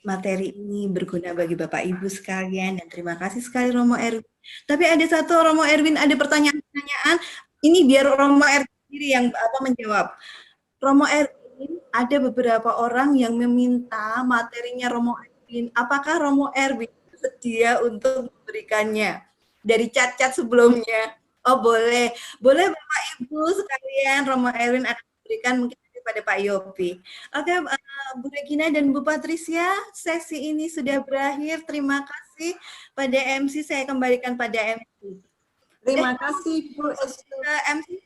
materi ini berguna bagi Bapak Ibu sekalian dan terima kasih sekali Romo Erwin. Tapi ada satu Romo Erwin, ada pertanyaan-pertanyaan. Ini biar Romo Erwin sendiri yang menjawab. Romo Erwin, ada beberapa orang yang meminta materinya Romo Erwin. Apakah Romo Erwin bersedia untuk memberikannya dari chat-chat sebelumnya? Oh boleh, boleh Bapak Ibu sekalian, Romo Erwin akan memberikan mungkin pada Pak Yopi. Oke, Bu Regina dan Bu Patricia, sesi ini sudah berakhir. Terima kasih pada MC. Saya kembalikan pada MC. Terima kasih Bu Estu. MC,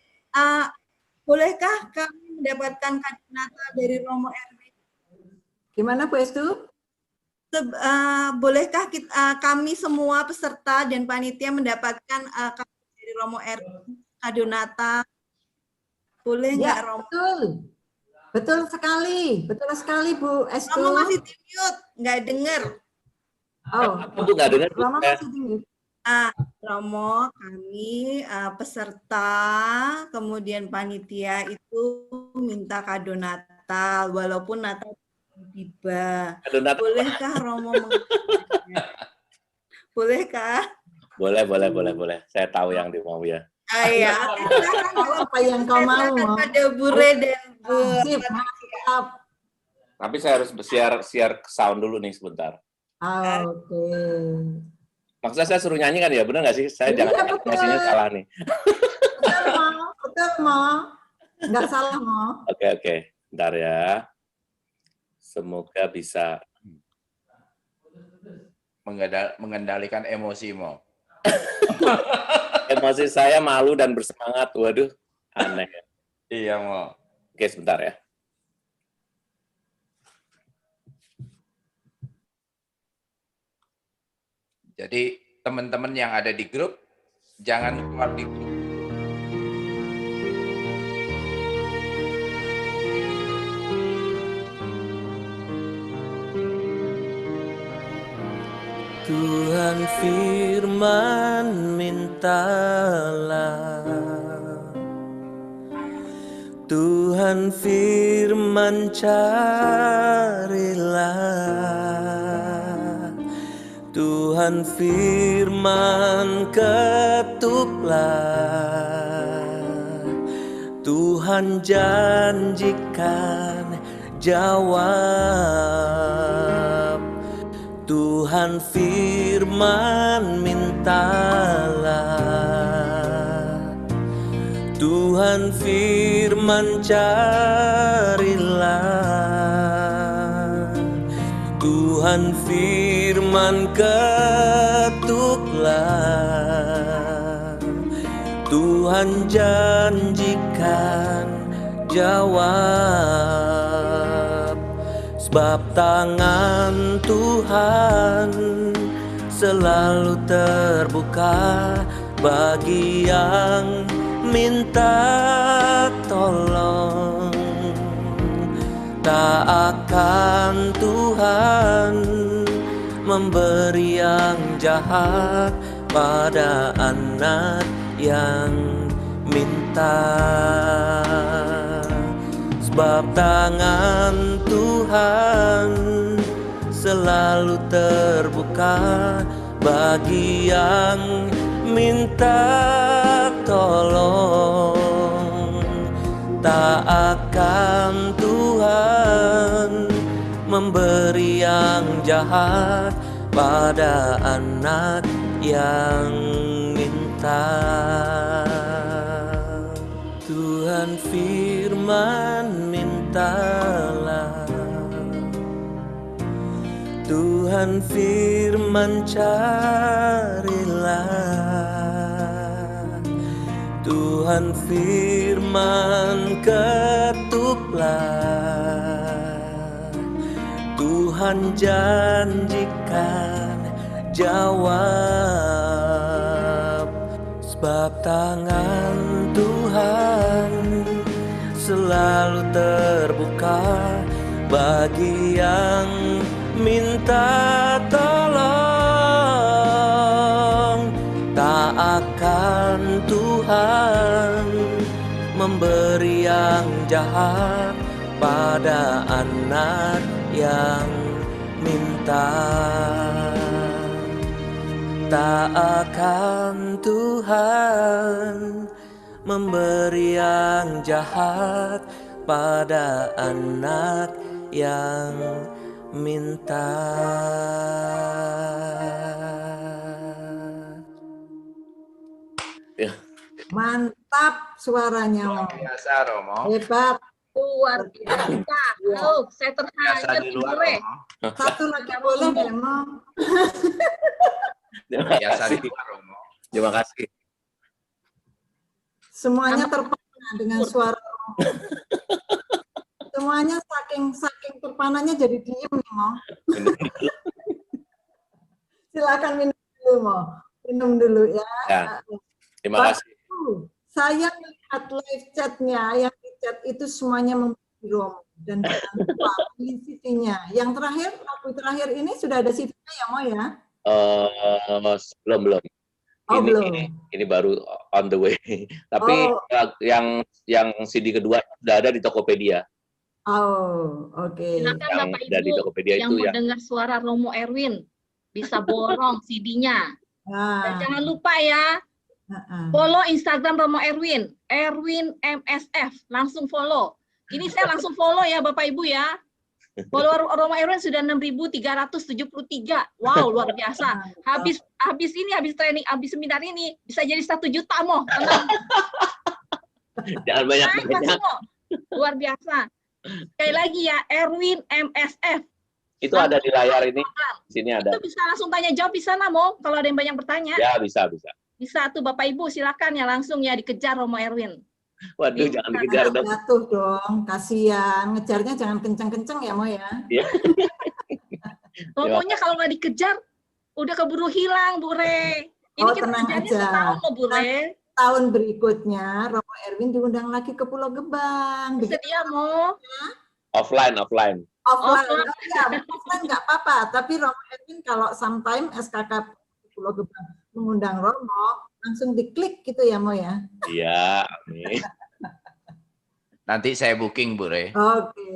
bolehkah kami mendapatkan kado Natal dari Romo Erwin? Gimana Bu Estu? Bolehkah kami semua peserta dan panitia mendapatkan kado dari Romo Erwin, kado Natal? Boleh nggak, Romo? Betul sekali Bu Estu. Romo masih di mute, nggak dengar. Oh, nggak dengar. Romo masih di mute. Romo, kami peserta, kemudian panitia itu minta kado Natal, walaupun Natal tiba. Bolehkah Romo mengatakannya? Bolehkah? Boleh. Saya tahu yang dimau ya. Iya. Apa yang kau mau? Pada Bure dan Bu. Tapi saya harus share sound dulu nih sebentar. Oke. Maksudnya saya suruh nyanyi kan ya, benar nggak sih? Saya jangan emosinya salah nih. Betul, Mo. Nggak salah, Mo. Oke. Bentar ya. Semoga bisa mengendalikan emosi, Mo. Emosi saya malu dan bersemangat. Waduh, aneh. Iya, Mo. Oke, sebentar ya. Jadi teman-teman yang ada di grup, jangan keluar di grup. Tuhan firman mintalah, Tuhan firman carilah, Tuhan firman ketuklah, Tuhan janjikan jawab. Tuhan firman mintalah, Tuhan firman carilah, Tuhan firman ketuklah, Tuhan janjikan jawab. Sebab tangan Tuhan selalu terbuka bagi yang minta tolong. Tak akan Tuhan memberi yang jahat pada anak yang minta. Sebab tangan Tuhan selalu terbuka bagi yang minta tolong. Tak akan Tuhan memberi yang jahat pada anak yang minta. Tuhan firman mintalah, Tuhan firman carilah, Tuhan firman ketuklah, Tuhan janjikan jawab. Sebab tangan Tuhan selalu terbuka bagi yang minta tolong. Tak akan Tuhan memberi yang jahat pada anak yang minta. Tak akan Tuhan memberi yang jahat pada anak yang minta. Mantap suaranya. Luar biasa, Romo. Hebat. Luar biasa. Loh, saya Biasa terhanyut di luar, gue. Romo. Satu lagi boleh nggak, Mo? Terima Biasa di kasih. luar, Romo. Terima kasih. Semuanya terpana dengan suara Mo. Semuanya saking terpananya jadi diem nih, Mo. Silakan minum dulu, Mo. Minum dulu ya. Ya, terima kasih. Saya melihat live chatnya, yang di chat itu semuanya memberi Romo. Dan jangan lupa pilih CV-nya. Yang terakhir, lagu terakhir ini sudah ada CV-nya ya, Mo ya? Belum. Oh, ini, belum. ini baru on the way. Tapi yang CD kedua sudah ada di Tokopedia. Oh, oke. Silakan Yang Bapak dari Ibu Tokopedia yang itu ya. mendengar suara Romo Erwin bisa borong CD-nya. Dan Nah, jangan lupa ya, follow Instagram Romo Erwin, Erwin MSF, langsung follow. Ini saya langsung follow ya Bapak Ibu ya. Follower Romo Erwin sudah 6.373. Wow, luar biasa. Habis training, habis seminar ini bisa jadi 1 juta, Mo. Tenang. Jangan Naik, banyak-banyak. Mas Mo. Luar biasa. Sekali lagi ya, Erwin MSF. Itu ada di layar ini. Di sini ada. Itu bisa langsung tanya jawab di sana, Mo. Kalau ada yang banyak bertanya. Ya, bisa. Bisa tuh Bapak Ibu, silakan ya langsung ya dikejar Romo Erwin. Waduh, jangan dikejar dong. jatuh dong, kasihan. Ngejarnya jangan kenceng-kenceng ya, Mo ya. Ya. Romonya kalau nggak dikejar, udah keburu hilang, Bu Re. Ini Oh, kita tenang kerjanya aja. setahun loh, Bu Re. Tahun berikutnya, Romo Erwin diundang lagi ke Pulau Gebang. Bersedia, Mo. Offline. Offline. Offline. Oh, ya, offline nggak apa-apa. Tapi Romo Erwin kalau sometime SKK Pulau Gebang mengundang Romo, langsung diklik gitu ya, Mo ya. Iya, amin. Nanti saya booking, Bu Re. Oke.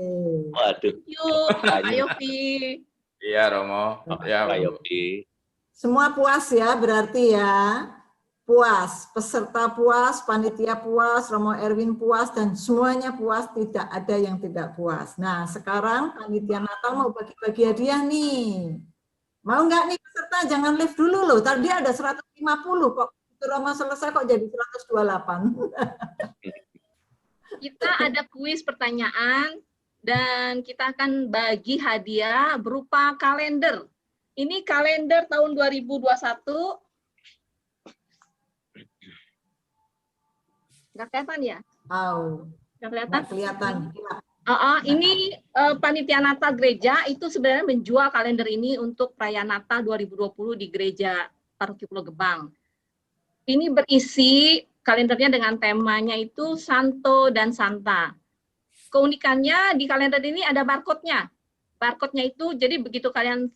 Waduh. Yuk, Pak Yopi. Iya, Romo. Ya, Pak Bu. Yopi. Semua puas ya berarti ya. Puas, peserta puas, panitia puas, Romo Erwin puas, dan semuanya puas, tidak ada yang tidak puas. Nah, sekarang panitia Natal mau bagi-bagi hadiah nih. Mau nggak nih peserta? Jangan live dulu loh. Tadi ada 150 kok. Itu Romo selesai kok jadi 128. Kita ada kuis pertanyaan dan kita akan bagi hadiah berupa kalender. Ini kalender tahun 2021. Nggak kelihatan ya? Nggak kelihatan? Nggak kelihatan. Ini panitia Natal gereja itu sebenarnya menjual kalender ini untuk perayaan Natal 2020 di gereja Paroki Pulau Gebang. Ini berisi kalendernya dengan temanya itu Santo dan Santa. Keunikannya di kalender ini ada barcode-nya. Barcode-nya itu jadi begitu kalian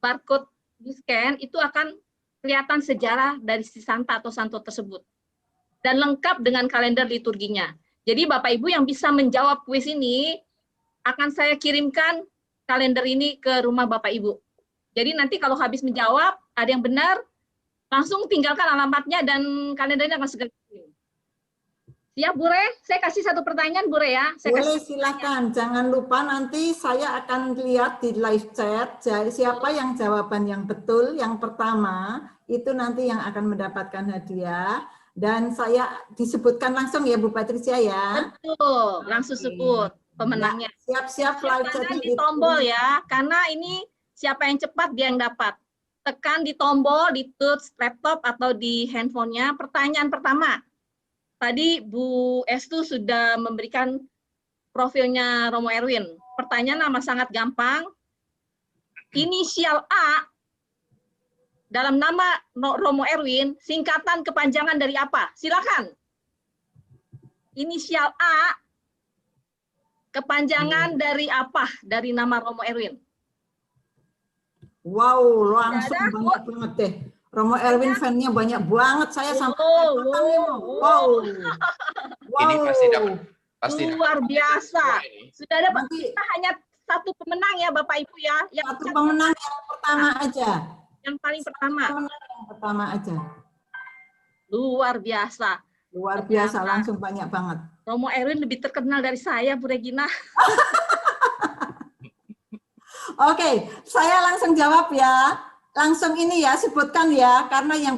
barcode di scan itu akan kelihatan sejarah dari si Santa atau Santo tersebut. Dan lengkap dengan kalender liturginya. Jadi Bapak Ibu yang bisa menjawab kuis ini, akan saya kirimkan kalender ini ke rumah Bapak Ibu. Jadi nanti kalau habis menjawab, ada yang benar, langsung tinggalkan alamatnya dan kalendernya akan segera kirim. Siap, Bu Re? Saya kasih satu pertanyaan, Bu Re ya. Boleh, silakan. Jangan lupa nanti saya akan lihat di live chat siapa yang jawaban yang betul, yang pertama, itu nanti yang akan mendapatkan hadiah. Dan saya disebutkan langsung ya Bu Patricia ya. Betul, langsung sebut pemenangnya. Siap-siap live chat di tombol ya, karena ini siapa yang cepat dia yang dapat. Tekan di tombol, di touch laptop atau di handphonenya. Pertanyaan pertama, tadi Bu Estu sudah memberikan profilnya Romo Erwin. Pertanyaan nama sangat gampang. Inisial A dalam nama Romo Erwin, singkatan kepanjangan dari apa? Silakan. Inisial A, kepanjangan dari apa? Dari nama Romo Erwin. Wow, langsung banyak banget deh. Romo Erwin fan-nya banyak banget. Saya sampai wow. Ini pasti dapat. Luar biasa. Sudah dapat. Kita hanya satu pemenang ya Bapak Ibu ya. Satu pemenang yang pertama aja. Yang paling pertama. Yang pertama aja. Luar biasa. Luar biasa, langsung banyak banget. Romo Erwin lebih terkenal dari saya, Bu Regina. Oke, saya langsung jawab ya. Langsung ini ya, sebutkan ya, karena yang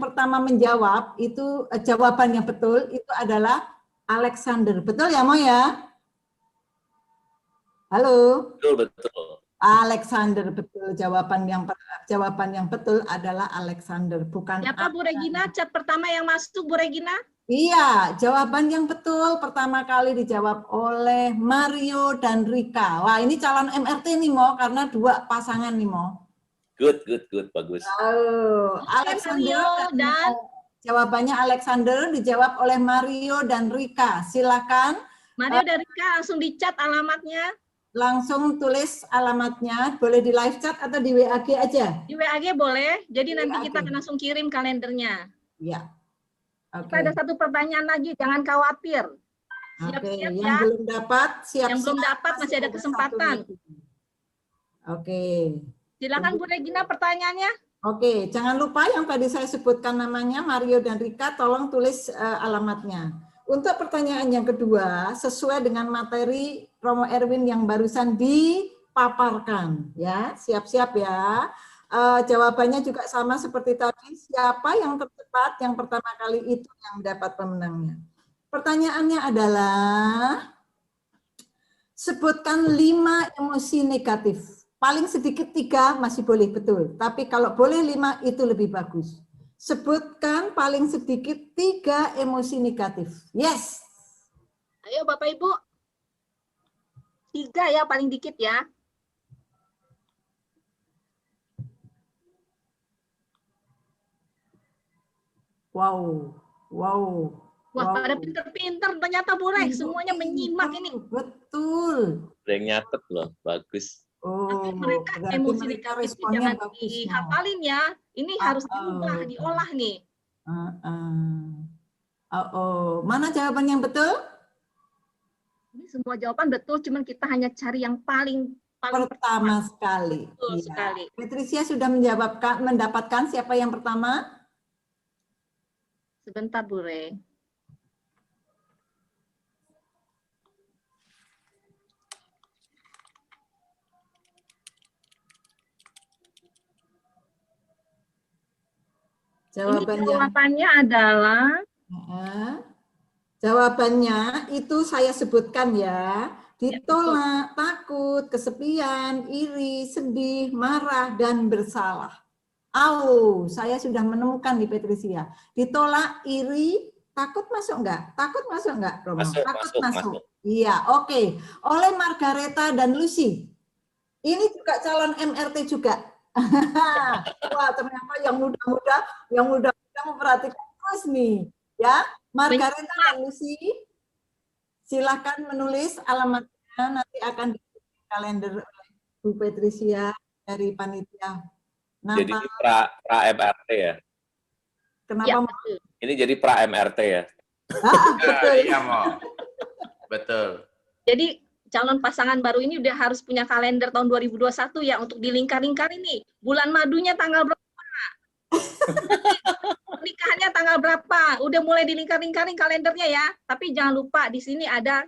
pertama menjawab itu jawaban yang betul itu adalah Alexander. Betul ya, Mo ya? Halo. Betul, betul. Alexander, betul. Jawaban yang betul adalah Alexander, bukan. Siapa Bu Regina? Chat pertama yang masuk Bu Regina? Iya, jawaban yang betul pertama kali dijawab oleh Mario dan Rika. Wah, ini calon MRT nih Mo, karena dua pasangan nih Mo. Good, bagus. Alexander dan jawabannya Alexander dijawab oleh Mario dan Rika. Silakan. Mario dan Rika langsung di chat alamatnya. Langsung tulis alamatnya, boleh di live chat atau di WAG aja? Di WAG boleh, jadi nanti kita akan langsung kirim kalendernya. Iya. Kita ada satu pertanyaan lagi, jangan khawatir. Siap-siap ya. Yang belum dapat, siap-siap. Yang belum dapat masih ada kesempatan. Oke. Silakan Bu Regina pertanyaannya. Oke, jangan lupa yang tadi saya sebutkan namanya, Mario dan Rika, tolong tulis alamatnya. Untuk pertanyaan yang kedua, sesuai dengan materi Romo Erwin yang barusan dipaparkan, ya, siap-siap ya. Jawabannya juga sama seperti tadi, siapa yang tercepat yang pertama kali itu yang dapat pemenangnya. Pertanyaannya adalah, sebutkan 5 emosi negatif. Paling sedikit 3 masih boleh, betul. Tapi kalau boleh 5 itu lebih bagus. Sebutkan paling sedikit 3 emosi negatif. Yes. Ayo Bapak Ibu. 3 ya, paling dikit ya. Wow. Wah, pada pinter-pinter ternyata Bu Rek. Semuanya menyimak ini. Betul. Udah nyatet loh, bagus. Tapi mereka emosi negatif itu jangan dihafalin ya. Ini harus diubah, diolah nih. Mana jawaban yang betul? Ini semua jawaban betul, cuman kita hanya cari yang paling paling pertama sekali. betul Iya. sekali. Patricia sudah mendapatkan siapa yang pertama? Sebentar, Bu Re. Ini jawabannya adalah jawabannya itu saya sebutkan ya. Ditolak, takut, kesepian, iri, sedih, marah, dan bersalah. Saya sudah menemukan di Patricia. Ditolak, iri, takut masuk enggak? Takut masuk enggak, Romo? Takut masuk. Iya, oke. Oleh Margareta dan Lucy. Ini juga calon MRT juga. Wah, ternyata yang muda-muda memperhatikan terus nih. Ya, Margareta dan Lucy, silakan menulis alamatnya, nanti akan di kalender oleh Bu Patricia dari panitia Natal. Jadi pra MRT ya? Kenapa? Ya, ini jadi pra MRT ya? Betul. Iya, Mo. Betul. Jadi calon pasangan baru ini udah harus punya kalender tahun 2021 ya untuk dilingkar-lingkar ini. Bulan madunya tanggal berapa? Pernikahannya tanggal berapa? Udah mulai dilingkar-lingkarin kalendernya ya. Tapi jangan lupa di sini ada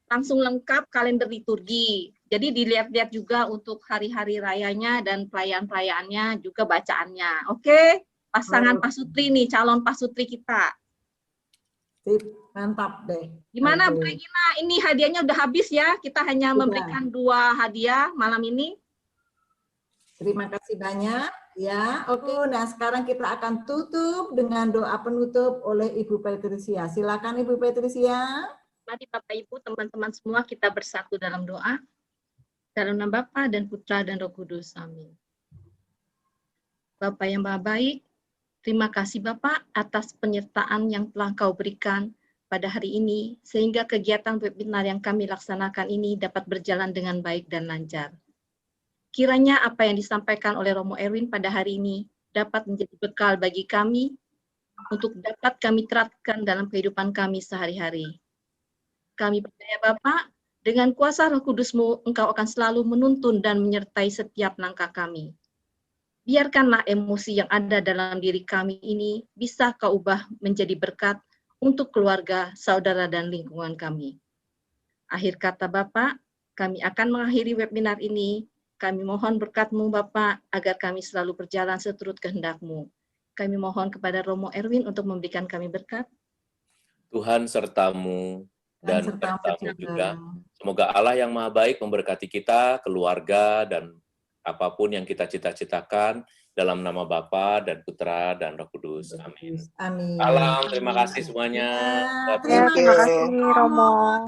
langsung lengkap kalender liturgi. Jadi dilihat-lihat juga untuk hari-hari rayanya dan perayaan-perayaannya juga bacaannya. Oke? Pasangan pasutri nih, calon pasutri kita. Sip, mantap deh. Gimana Bu Regina? Ini hadiahnya udah habis ya. Kita hanya memberikan 2 hadiah malam ini. Terima kasih banyak. Ya, oke. Nah, sekarang kita akan tutup dengan doa penutup oleh Ibu Patricia. Silakan Ibu Patricia. Mari Bapak Ibu, teman-teman semua kita bersatu dalam doa. Dalam nama Bapa dan Putra dan Roh Kudus. Amin. Bapak yang Maha Baik, terima kasih Bapak atas penyertaan yang telah Kau berikan pada hari ini, sehingga kegiatan webinar yang kami laksanakan ini dapat berjalan dengan baik dan lancar. Kiranya apa yang disampaikan oleh Romo Erwin pada hari ini dapat menjadi bekal bagi kami untuk dapat kami terapkan dalam kehidupan kami sehari-hari. Kami percaya Bapak, dengan kuasa Roh Kudus-Mu, Engkau akan selalu menuntun dan menyertai setiap langkah kami. Biarkanlah emosi yang ada dalam diri kami ini bisa Kau ubah menjadi berkat untuk keluarga, saudara, dan lingkungan kami. Akhir kata Bapak, kami akan mengakhiri webinar ini. Kami mohon berkat-Mu Bapak, agar kami selalu berjalan seturut kehendak-Mu. Kami mohon kepada Romo Erwin untuk memberikan kami berkat. Tuhan sertamu dan sertamu juga. Semoga Allah yang Maha Baik memberkati kita, keluarga, dan apapun yang kita cita-citakan dalam nama Bapa dan Putra dan Roh Kudus. Amin. Amin. Salam, terima kasih semuanya. Terima kasih Romo.